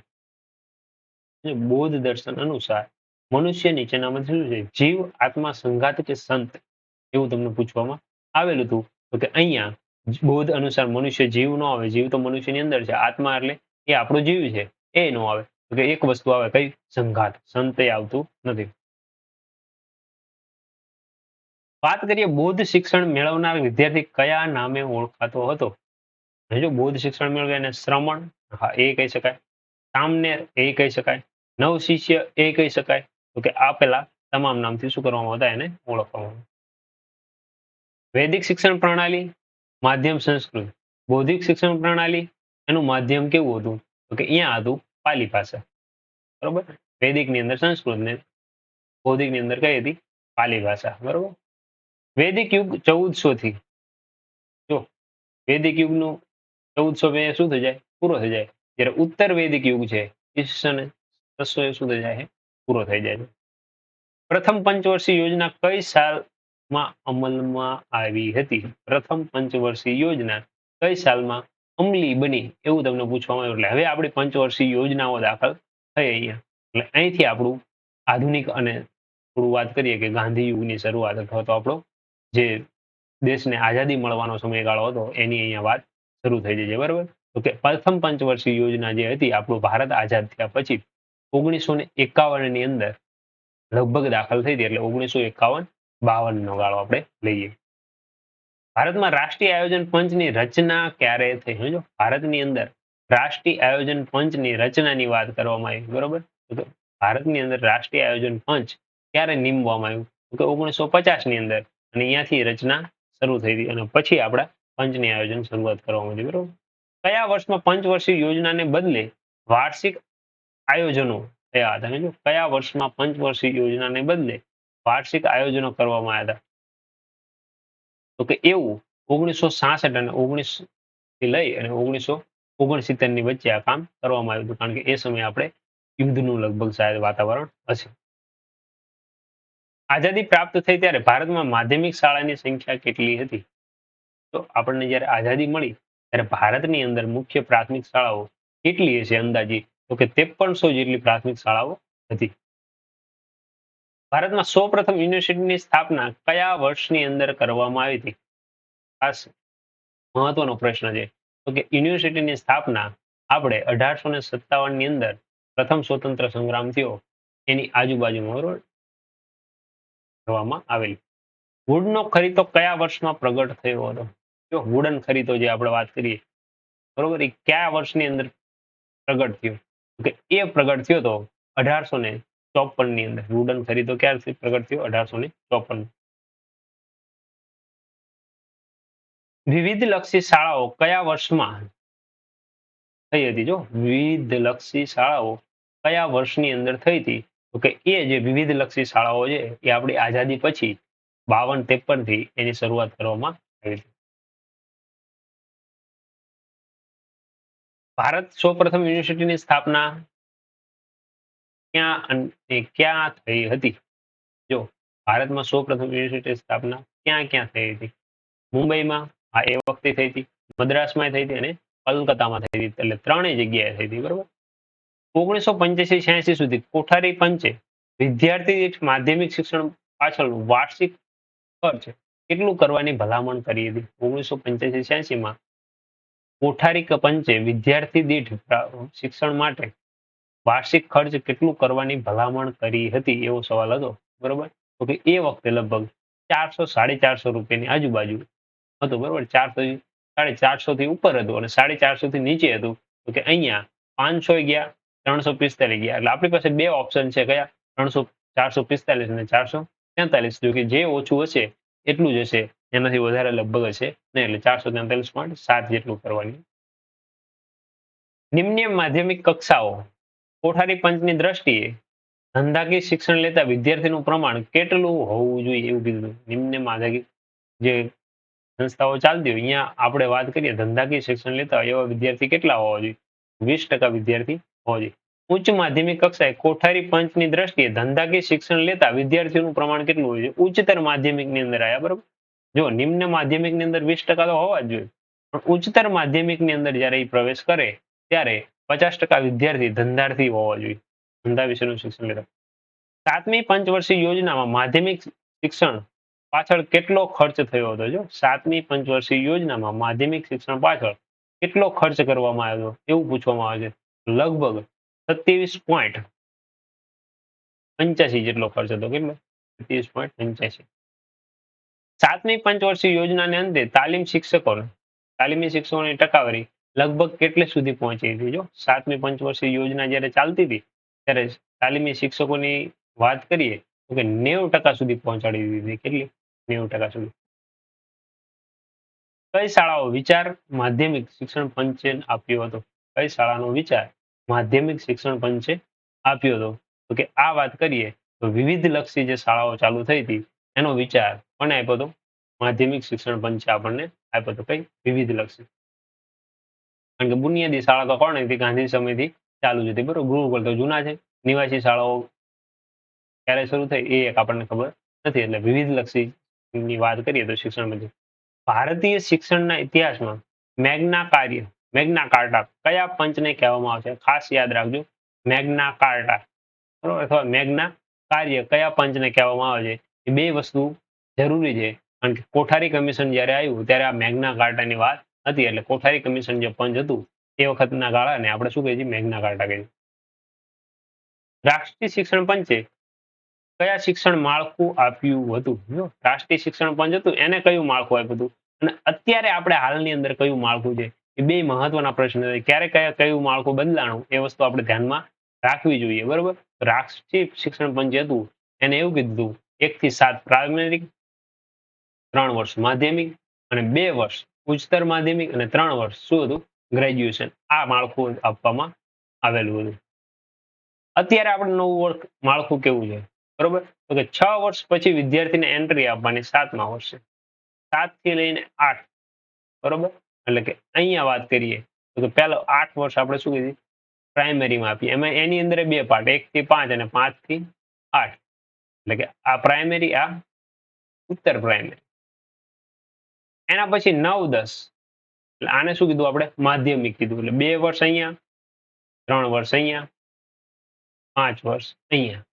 બૌદ્ધ દર્શન અનુસાર મનુષ્ય નીચેનામાંથી શું છે? જીવ, આત્મા, સંઘાત કે સંત? એવું તમને પૂછવામાં આવેલું હતું. તો કે અહીંયા બૌદ્ધ અનુસાર મનુષ્ય જીવ ન આવે. જીવ તો મનુષ્યની અંદર છે. આત્મા એટલે એ આપણો જીવ છે, એ ન આવે. તો કે એક વસ્તુ આવે, કઈ? સંઘાત. સંત એ આવતું નથી. વાત કરીએ બૌદ્ધ શિક્ષણ મેળવનાર વિદ્યાર્થી કયા નામે ઓળખાતો હતો? જો બૌદ્ધ શિક્ષણ મેળવે એને શ્રમણ, હા એ કહી શકાય. સામનેર એ કહી શકાય. નવ શિષ્ય એ કહી શકાય. તો કે આપેલા તમામ નામથી શું કરવામાં આવતા એને ઓળખવામાં આવતા. વૈદિક શિક્ષણ પ્રણાલી, માધ્યમ સંસ્કૃત. બૌદ્ધિક શિક્ષણ પ્રણાલી, એનું માધ્યમ કેવું હતું? તો કે અહીંયા હતું પાલી ભાષા. બરોબર. વૈદિક ની અંદર સંસ્કૃત ને બૌદ્ધિક ની અંદર કઈ હતી? પાલી ભાષા. બરોબર. વૈદિક યુગ 1400 થી, જો વૈદિક યુગનું 1400 શું થઈ જાય? પૂરો થઈ જાય. જ્યારે ઉત્તર વૈદિક યુગ છે ઈસવીસન 600 શું થઈ જાય? પૂરો થઈ જાય છે. પ્રથમ પંચવર્ષીય યોજના કઈ સાલમાં અમલમાં આવી હતી? પ્રથમ પંચવર્ષીય યોજના કઈ સાલમાં અમલી બની એવું તમને પૂછવામાં આવ્યું. એટલે હવે આપણી પંચવર્ષીય યોજનાઓ દાખલ થઈ અહીંયા. એટલે અહીંથી આપણું આધુનિક અને થોડું વાત કરીએ કે ગાંધી યુગની શરૂઆત અથવા તો આપણો જે દેશને આઝાદી મળવાનો સમયગાળો હતો એની અહીંયા વાત શરૂ થઈ જાય છે. બરોબર. તો કે પ્રથમ પંચવર્ષીય યોજના જે હતી આપણું ભારત આઝાદ થયા પછી 1951 ની અંદર લગભગ દાખલ થઈ હતી. એટલે 1951-52 નો ગાળો આપણે લઈએ. ભારતમાં રાષ્ટ્રીય આયોજન પંચની રચના ક્યારે થઈ? સમજો ભારતની અંદર રાષ્ટ્રીય આયોજન પંચની રચનાની વાત કરવામાં આવી. બરોબર. તો ભારતની અંદર રાષ્ટ્રીય આયોજન પંચ ક્યારે નીમવામાં આવ્યું? તો કે 1950 ની અંદર. અને અહીંયાથી રચના શરૂ થઈ હતી અને પછી આપણા પંચની આયોજન શરૂઆત કરવામાં આવી. બરોબર. કયા વર્ષમાં પંચવર્ષીય યોજનાને બદલે વાર્ષિક આયોજનો થયા હતા? સમજો કયા વર્ષમાં પંચવર્ષીય યોજનાને બદલે વાર્ષિક આયોજનો કરવામાં આવ્યા હતા? તો કે એવું 1966 અને 19 થી લઈ અને 1969 ની વચ્ચે આ કામ કરવામાં આવ્યું હતું. કારણ કે એ સમયે આપણે યુદ્ધનું લગભગ શાયદ વાતાવરણ હશે. આઝાદી પ્રાપ્ત થઈ ત્યારે ભારતમાં માધ્યમિક શાળાની સંખ્યા કેટલી હતી? તો આપણને જ્યારે આઝાદી મળી ત્યારે ભારતની અંદર મુખ્ય પ્રાથમિક શાળાઓ કેટલી હશે અંદાજિત? તો કે 5300 જેટલી પ્રાથમિક શાળાઓ હતી. ભારતમાં સૌપ્રથમ યુનિવર્સિટીની સ્થાપના કયા વર્ષની અંદર કરવામાં આવી હતી? ખાસ મહત્વનો પ્રશ્ન છે. તો કે યુનિવર્સિટીની સ્થાપના આપણે 1857 ની અંદર પ્રથમ સ્વતંત્ર સંગ્રામ થયો એની આજુબાજુમાં બરોબર કરવામાં આવેલી. વુડનો ખરીદો કયા વર્ષમાં પ્રગટ થયો હતો? જો વુડન ખરીદો જે આપણે વાત કરીએ બરોબર એ કયા વર્ષની અંદર પ્રગટ થયો? કે એ પ્રગટ થયો તો 1854 ની અંદર. વુડન ખરીદો ક્યારથી પ્રગટ થયો? 1854. વિવિધ લક્ષી શાળાઓ કયા વર્ષમાં થઈ હતી? જો વિવિધ લક્ષી શાળાઓ કયા વર્ષની અંદર થઈ હતી? તો કે એ જે વિવિધ લક્ષી શાળાઓ છે એ આપણી આઝાદી પછી 52-53 થી એની શરૂઆત કરવામાં આવી હતી. ભારત સૌપ્રથમ યુનિવર્સિટીની સ્થાપના ક્યાં અને ક્યાં થઈ હતી? જો ભારતમાં સૌપ્રથમ યુનિવર્સિટીની સ્થાપના ક્યાં ક્યાં થઈ હતી? મુંબઈમાં, હા એ વખતે થઈ હતી. મદ્રાસમાં થઈ હતી અને કલકત્તામાં થઈ હતી. એટલે ત્રણેય જગ્યાએ થઈ હતી. બરોબર. 1985-86 સુધી કોઠારી પંચે વિદ્યાર્થી દીઠ માધ્યમિક શિક્ષણ પાછળનું વાર્ષિક ખર્ચ કેટલું કરવાની ભલામણ કરી હતી? 1985-86 માં કોઠારી પંચે વિદ્યાર્થી દીઠ શિક્ષણ માટે વાર્ષિક ખર્ચ કેટલું કરવાની ભલામણ કરી હતી એવો સવાલ હતો. બરોબર. તો કે એ વખતે લગભગ 400-450 રૂપિયાની આજુબાજુ હતું. બરોબર. 400-450 થી ઉપર હતું અને 450 થી નીચે હતું. તો કે અહીંયા 500 ગયા, 345 ગયા. એટલે આપણી પાસે બે ઓપ્શન છે. કયા? 445 અને 443. જો કે જે ઓછું હશે એટલું જ હશે, એનાથી વધારે લગભગ હશે નહીં. એટલે 443.7 જેટલું કરવાની. નિમ્ન માધ્યમિક કક્ષાઓ કોઠારી પંચની દ્રષ્ટિએ ધંધાકીય શિક્ષણ લેતા વિદ્યાર્થીનું પ્રમાણ કેટલું હોવું જોઈએ એવું કીધું. નિમ્ન માધ્યમિક જે સંસ્થાઓ ચાલતી હોય અહીંયા આપણે વાત કરીએ ધંધાકીય શિક્ષણ લેતા હોય એવા વિદ્યાર્થી કેટલા હોવા જોઈએ? 20% વિદ્યાર્થી હોવા જોઈએ. ઉચ્ચ માધ્યમિક કક્ષાએ કોઠારી પંચની દ્રષ્ટિએ ધંધાકીય શિક્ષણ લેતા વિદ્યાર્થીઓનું પ્રમાણ કેટલું હોય છે? ઉચ્ચતર માધ્યમિકની અંદર આયા. બરોબર. જો નિમ્ન માધ્યમિકની અંદર 20% તો હોવા જ જોઈએ. પણ ઉચ્ચતર માધ્યમિકની અંદર જ્યારે એ પ્રવેશ કરે ત્યારે 50% વિદ્યાર્થી ધંધાર્થી હોવા જોઈએ. ધંધા વિશેનું શિક્ષણ લેતા. 7મી પંચવર્ષીય યોજનામાં માધ્યમિક શિક્ષણ પાછળ કેટલો ખર્ચ થયો હતો? જો 7મી પંચવર્ષીય યોજનામાં માધ્યમિક શિક્ષણ પાછળ કેટલો ખર્ચ કરવામાં આવ્યો એવું પૂછવામાં આવે છે. લગભગ 27.85 જેટલો ખર્ચ હતો. કેટલો? 27.85. 7મી પંચવર્ષીય યોજનાને અંતે તાલીમી શિક્ષકોની ટકાવારી લગભગ કેટલે સુધી પહોંચી હતી? જો 7મી પંચવર્ષીય યોજના જ્યારે ચાલતી હતી ત્યારે તાલીમી શિક્ષકોની વાત કરીએ તો કે 90% સુધી પહોંચાડી દીધી. કેટલી? 90% સુધી. કઈ શાળાઓ વિચાર માધ્યમિક શિક્ષણ પંચે આપ્યો હતો? કઈ શાળાનો વિચાર માધ્યમિક શિક્ષણ પંચે આપ્યો હતો? તો કે આ વાત કરીએ તો વિવિધ લક્ષી જે શાળાઓ ચાલુ થઈ હતી એનો વિચાર કોને આપ્યો હતો? માધ્યમિક શિક્ષણ પંચે આપણને આપ્યો હતો. કઈ? વિવિધ લક્ષી. કારણ કે બુનિયાદી શાળા તો કોણ હતી? ગાંધી સમયથી ચાલુ જ હતી. બરોબર, ગુરુકુળ તો જૂના છે. નિવાસી શાળાઓ ક્યારે શરૂ થઈ એ એક આપણને ખબર નથી. એટલે વિવિધ લક્ષી ની વાત કરીએ તો શિક્ષણ મંત્રી. ભારતીય શિક્ષણના ઇતિહાસમાં મેગ્ના કાર્ટા કયા પંચને કહેવામાં આવે છે? ખાસ યાદ રાખજો, મેગ્ના કાર્ટા બરોબર અથવા મેગ્ના કાર્ય કયા પંચને કહેવામાં આવે છે? એ બે વસ્તુ જરૂરી છે. કારણ કે કોઠારી કમિશન જ્યારે આવ્યું ત્યારે આ મેગ્ના કાર્ટાની વાત હતી. એટલે કોઠારી કમિશન જે પંચ હતું એ વખતના ગાળાને આપણે શું કહીએ છીએ? મેગ્ના કાર્ટા કહીએ. રાષ્ટ્રીય શિક્ષણ પંચે કયા શિક્ષણ માળખું આપ્યું હતું? જો રાષ્ટ્રીય શિક્ષણ પંચ હતું એને કયું માળખું આપ્યું હતું અને અત્યારે આપણે હાલની અંદર કયું માળખું છે? એ બે મહત્વના પ્રશ્ન છે. ક્યારે કયું માળખું બદલાણું એ વસ્તુ આપણે ધ્યાનમાં રાખવી જોઈએ. બરોબર, રાષ્ટ્રીય શિક્ષણ પંચ હતું એને એવું કીધું 1 થી 7 પ્રાઇમરી, 3 વર્ષ માધ્યમિક અને 2 વર્ષ ઉચ્ચતર માધ્યમિક અને 3 વર્ષ શું હતું? ગ્રેજ્યુએશન. આ માળખું આપવામાં આવેલું હતું. અત્યારે આપણે નવું માળખું કેવું છે? બરોબર, તો કે 6 વર્ષ પછી વિદ્યાર્થીને એન્ટ્રી આપવાની 7મા વર્ષે, 7 થી લઈને 8. બરોબર, એટલે કે અહીંયા વાત કરીએ તો કે પહેલો 8 વર્ષ આપણે શું કીધું? પ્રાઇમરીમાં આપીએ. એમાં એની અંદર બે પાર્ટ, 1 થી 5 અને 5 થી 8. એટલે કે આ પ્રાઇમરી, આ ઉત્તર પ્રાઇમરી. એના પછી 9, 10 એટલે આને શું કીધું આપણે? માધ્યમિક કીધું. એટલે 2 વર્ષ અહીંયા, 3 વર્ષ અહીંયા, 5 વર્ષ અહીંયા.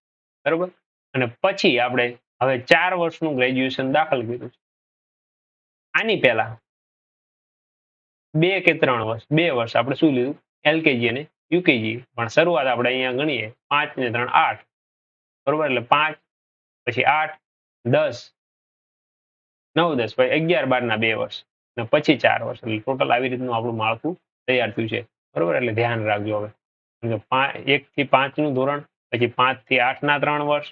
બરોબર, અને પછી આપણે હવે 4 વર્ષનું ગ્રેજ્યુએશન દાખલ કર્યું છે. આની પહેલા 2 કે 3 વર્ષ, 2 વર્ષ આપણે શું લીધું? એલકેજી અને યુકેજી. પણ શરૂઆત આપણે અહીંયા ગણીએ 5 ને 3 8. બરોબર, એટલે 5 પછી 8 10 9 10 પછી 11 12 ના 2 વર્ષ અને પછી 4 વર્ષ. એટલે ટોટલ આવી રીતનું આપણું માળખું તૈયાર થયું છે. બરોબર, એટલે ધ્યાન રાખજો. હવે 1 થી 5 નું ધોરણ, પછી 5 થી 8 ના 3 વર્ષ,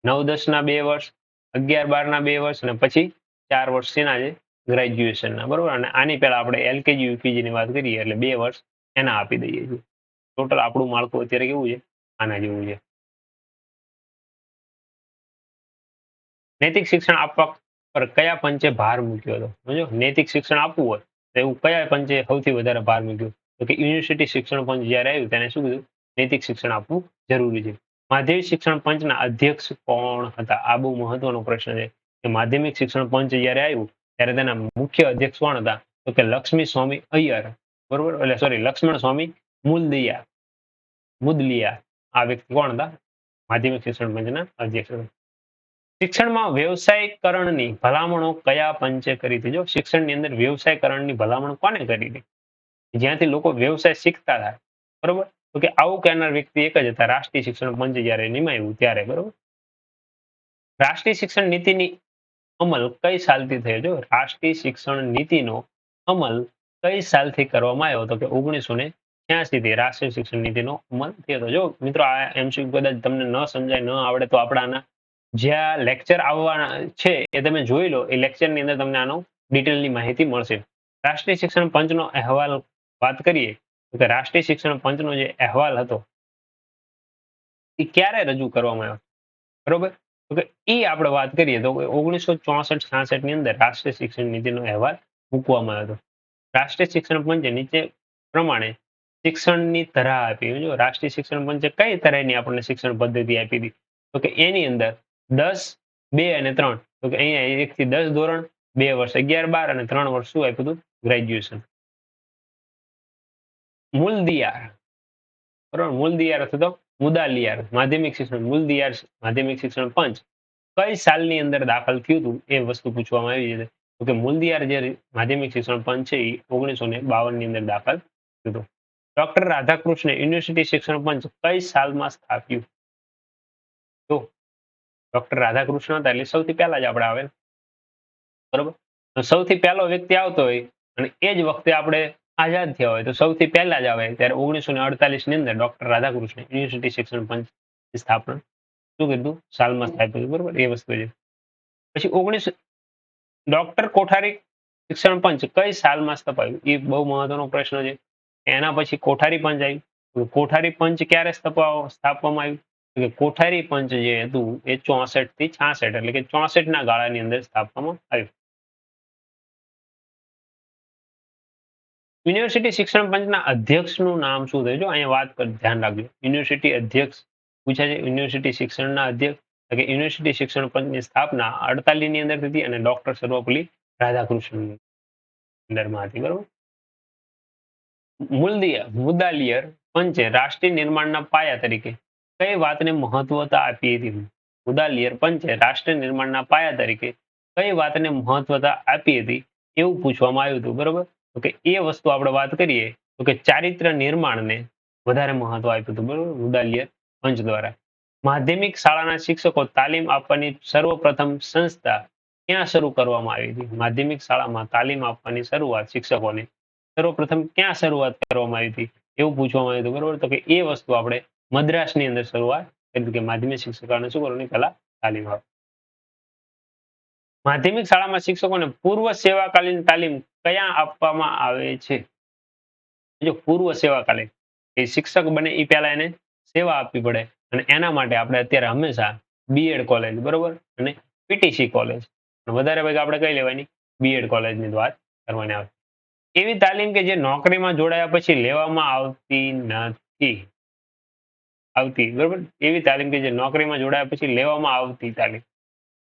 9 10 ના 2 વર્ષ, 11 12 ના 2 વર્ષ અને પછી 4 વર્ષ શેના છે? ગ્રેજ્યુએશનના. બરોબર, અને આની પહેલા આપણે એલકેજી યુકેજી ની વાત કરીએ એટલે 2 વર્ષ એના આપી દઈએ છીએ. ટોટલ આપણું માળખું અત્યારે કેવું છે? આના જેવું છે. નૈતિક શિક્ષણ આપવા પર કયા પંચે ભાર મૂક્યો હતો? સમજો, નૈતિક શિક્ષણ આપવું હોય તો એવું કયા પંચે સૌથી વધારે ભાર મૂક્યો? તો કે યુનિવર્સિટી શિક્ષણ પંચ જ્યારે આવ્યું તેને શું કીધું? નૈતિક શિક્ષણ આપવું જરૂરી છે. માધ્યમિક શિક્ષણ પંચના અધ્યક્ષ કોણ હતા? આ બહુ મહત્વનો પ્રશ્ન છે કે માધ્યમિક શિક્ષણ પંચ જ્યારે આવ્યું ત્યારે તેના મુખ્ય અધ્યક્ષ કોણ હતા? તો કે લક્ષ્મી સ્વામી અય્યર. બરોબર, એટલે સોરી, લક્ષ્મણ સ્વામી મુદલિયાર. આ વ્યક્તિ કોણ હતા? માધ્યમિક શિક્ષણ પંચના અધ્યક્ષ હતા. શિક્ષણમાં વ્યવસાયકરણની ભલામણો કયા પંચે કરી હતી? જો શિક્ષણની અંદર વ્યવસાયકરણની ભલામણ કોને કરી હતી? જ્યાંથી લોકો વ્યવસાય શીખતા થાય. બરોબર, તો કે આવું કહેનાર વ્યક્તિ એક જ હતા, રાષ્ટ્રીય શિક્ષણ પંચ જ્યારે નિમાયું ત્યારે. બરોબર, રાષ્ટ્રીય શિક્ષણ નીતિની અમલ કઈ સાલથી થયો? જો રાષ્ટ્રીય શિક્ષણ નીતિનો અમલ કઈ સાલથી કરવામાં આવ્યો? તો કે 1986 થી રાષ્ટ્રીય શિક્ષણ નીતિનો અમલ થયો હતો. જો મિત્રો આ એમસીક્યુ કદાચ તમને ન સમજાય, ન આવડે તો આપણે આના જ્યાં લેક્ચર આવવાના છે એ તમે જોઈ લો. એ લેક્ચરની અંદર તમને આનો ડિટેલની માહિતી મળશે. રાષ્ટ્રીય શિક્ષણ પંચનો અહેવાલ વાત કરીએ તો કે રાષ્ટ્રીય શિક્ષણ પંચનો જે અહેવાલ હતો એ ક્યારે રજૂ કરવામાં આવ્યો? બરોબર, તો કે એ આપણે વાત કરીએ તો 1964-66 ની અંદર રાષ્ટ્રીય શિક્ષણ નીતિનો અહેવાલ મૂકવામાં આવ્યો હતો. રાષ્ટ્રીય શિક્ષણ પંચે નીચે પ્રમાણે શિક્ષણની તરાહ આપી. જો રાષ્ટ્રીય શિક્ષણ પંચે કઈ તરહની આપણને શિક્ષણ પદ્ધતિ આપી હતી? તો કે એની અંદર 10, 2 અને 3. તો કે અહીંયા 1 થી 10 ધોરણ, 2 વર્ષ 11 12 અને 3 વર્ષ શું આપ્યું હતું? ગ્રેજ્યુએશન. મૂલદિયાર, બરોબર, મૂલદિયાર અથવા તો મુદાલિયાર માધ્યમિક શિક્ષણ, મૂલદિયાર માધ્યમિક શિક્ષણ પંચ કઈ સાલની અંદર દાખલ થયું હતું એ વસ્તુ પૂછવામાં આવી છે. તો કે મૂલદિયાર જે માધ્યમિક શિક્ષણ પંચ છે એ 1952 ની અંદર દાખલ થયું હતું. ડોક્ટર રાધાકૃષ્ણ યુનિવર્સિટી શિક્ષણ પંચ કઈ સાલમાં સ્થાપ્યું? તો ડોક્ટર રાધાકૃષ્ણ હતા એટલે સૌથી પહેલા જ આપણે આવે. બરોબર. તો સૌથી પહેલો વ્યક્તિ આવતો હોય અને એ જ વખતે આપણે આઝાદ થયા હોય તો સૌથી પહેલા જ આવે ત્યારે 1948 ની અંદર ડોક્ટર રાધાકૃષ્ણ યુનિવર્સિટી શિક્ષણ પંચની સ્થાપના શું કીધું સાલમાં સ્થાપિત બરોબર એ વસ્તુ છે. પછી ડોક્ટર કોઠારી શિક્ષણ પંચ કઈ સાલમાં સ્થપાયું એ બહુ મહત્વનો પ્રશ્ન છે. એના પછી કોઠારી પંચ આવ્યું. તો કોઠારી પંચ ક્યારે સ્થાપવામાં આવ્યું? તો કે કોઠારી પંચ જે હતું એ 64 થી 66 એટલે કે 64 ના ગાળાની અંદર સ્થાપવામાં આવ્યું. યુનિવર્સિટી શિક્ષણ પંચના અધ્યક્ષનું નામ શું થયું? જો અહીંયા વાત પર ધ્યાન રાખજો. યુનિવર્સિટી અધ્યક્ષ પૂછાય છે. યુનિવર્સિટી શિક્ષણના અધ્યક્ષ એટલે કે યુનિવર્સિટી શિક્ષણ પંચની સ્થાપના 48 ની અંદર થતી અને ડોક્ટર સર્વપલ્લી રાધાકૃષ્ણન અંદરમાં હતી બરોબર. મુદાલિયર પંચે રાષ્ટ્રીય નિર્માણના પાયા તરીકે કઈ વાતને મહત્વતા આપી હતી? મુદાલિયર પંચે રાષ્ટ્રીય નિર્માણના પાયા તરીકે કઈ વાતને મહત્વતા આપી હતી એવું પૂછવામાં આવ્યું હતું બરોબર. તો કે એ વસ્તુ આપણે વાત કરીએ તો કે ચારિત્ર નિર્માણને વધારે મહત્વ આપ્યું હતું બરોબર મુદાલિયર પંચ દ્વારા. માધ્યમિક શાળાના શિક્ષકો તાલીમ આપવાની સર્વપ્રથમ સંસ્થા ક્યાં શરૂ કરવામાં આવી હતી? માધ્યમિક શાળામાં તાલીમ આપવાની શરૂઆત શિક્ષકોને સર્વપ્રથમ ક્યાં શરૂઆત કરવામાં આવી હતી એવું પૂછવામાં આવ્યું હતું બરોબર. તો કે એ વસ્તુ આપણે મદ્રાસની અંદર શરૂઆત કરી કે માધ્યમિક શિક્ષકોને શું કરવાની પહેલા તાલીમ આપો. માધ્યમિક શાળામાં શિક્ષકોને પૂર્વ સેવાકાલીન તાલીમ ક્યાં આપવામાં આવે છે? જો પૂર્વ સેવાકાલીન એ શિક્ષક બને એ પહેલા એને સેવા આપવી પડે અને એના માટે આપણે અત્યારે હંમેશા બીએડ કોલેજ બરોબર અને પીટીસી કોલેજ વધારે ભાગ આપણે કઈ લેવાની બીએડ કોલેજની વાત કરવાની આવે. એવી તાલીમ કે જે નોકરીમાં જોડાયા પછી લેવામાં આવતી બરોબર. એવી તાલીમ કે જે નોકરીમાં જોડાયા પછી લેવામાં આવતી તાલીમ.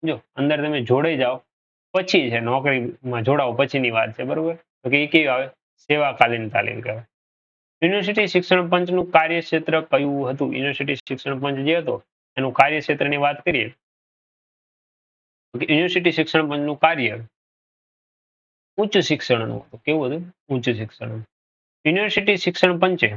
જો અંદર તમે જોડાઈ જાઓ પછી છે નોકરીમાં જોડાઓ પછીની વાત છે બરોબર. તો કે એ કેવી આવે સેવાકાલીન તાલીમ કહેવાય. યુનિવર્સિટી શિક્ષણ પંચનું કાર્યક્ષેત્ર કયું હતું? યુનિવર્સિટી શિક્ષણ પંચ જે હતો એનું કાર્યક્ષેત્રની વાત કરીએ તો યુનિવર્સિટી શિક્ષણ પંચનું કાર્ય ઉચ્ચ શિક્ષણનું હતું. કેવું હતું? ઉચ્ચ શિક્ષણ. યુનિવર્સિટી શિક્ષણ પંચે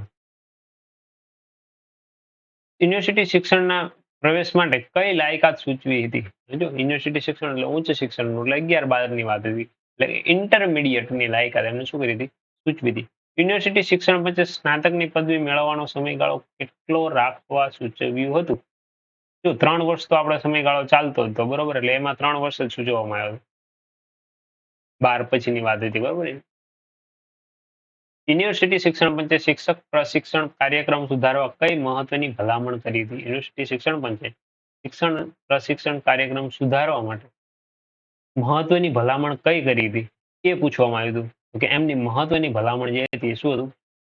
યુનિવર્સિટી શિક્ષણના પ્રવેશ માટે કઈ લાયકાત સૂચવી હતી? જો યુનિવર્સિટી શિક્ષણ એટલે ઉચ્ચ શિક્ષણ એટલે 11-12 ની વાત હતી એટલે ઇન્ટરમીડિયેટ ની લાયકાત એમને શું કરી હતી સૂચવી હતી. યુનિવર્સિટી શિક્ષણ પંચે સ્નાતકની પદવી મેળવવાનો સમયગાળો કેટલો રાખવા સૂચવ્યું હતું? જો 3 વર્ષ તો આપણો સમયગાળો ચાલતો હતો બરોબર એટલે એમાં 3 વર્ષ જ સૂચવવામાં આવ્યો. 12 પછીની વાત હતી બરોબર. યુનિવર્સિટી શિક્ષણ પંચે શિક્ષક પ્રશિક્ષણ કાર્યક્રમ સુધારવા કઈ મહત્વની ભલામણ કરી હતી? યુનિવર્સિટી શિક્ષણ પંચે શિક્ષણ પ્રશિક્ષણ કાર્યક્રમ સુધારવા માટે મહત્વની ભલામણ કઈ કરી હતી એ પૂછવામાં આવ્યું હતું. તો કે એમની મહત્વની ભલામણ જે હતી શું હતું?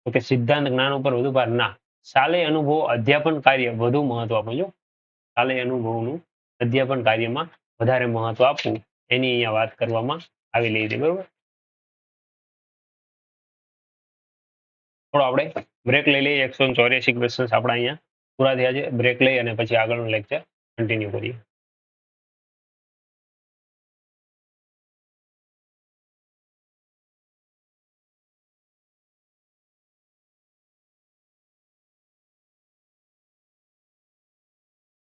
તો કે સિદ્ધાંત જ્ઞાન ઉપર વધુ ભાર ના શાલેય અનુભવો અધ્યાપન કાર્ય વધુ મહત્વ આપવું. જો શાલેય અનુભવનું અધ્યાપન કાર્યમાં વધારે મહત્વ આપવું એની અહીંયા વાત કરવામાં આવેલી હતી બરોબર. થોડો આપણે બ્રેક લઈ લઈએ. 184 ક્વેશ્ચન આપણા અહીંયા પૂરા થયા છે. બ્રેક લઈ અને પછી આગળનું લેક્ચર કન્ટિન્યુ કરીએ.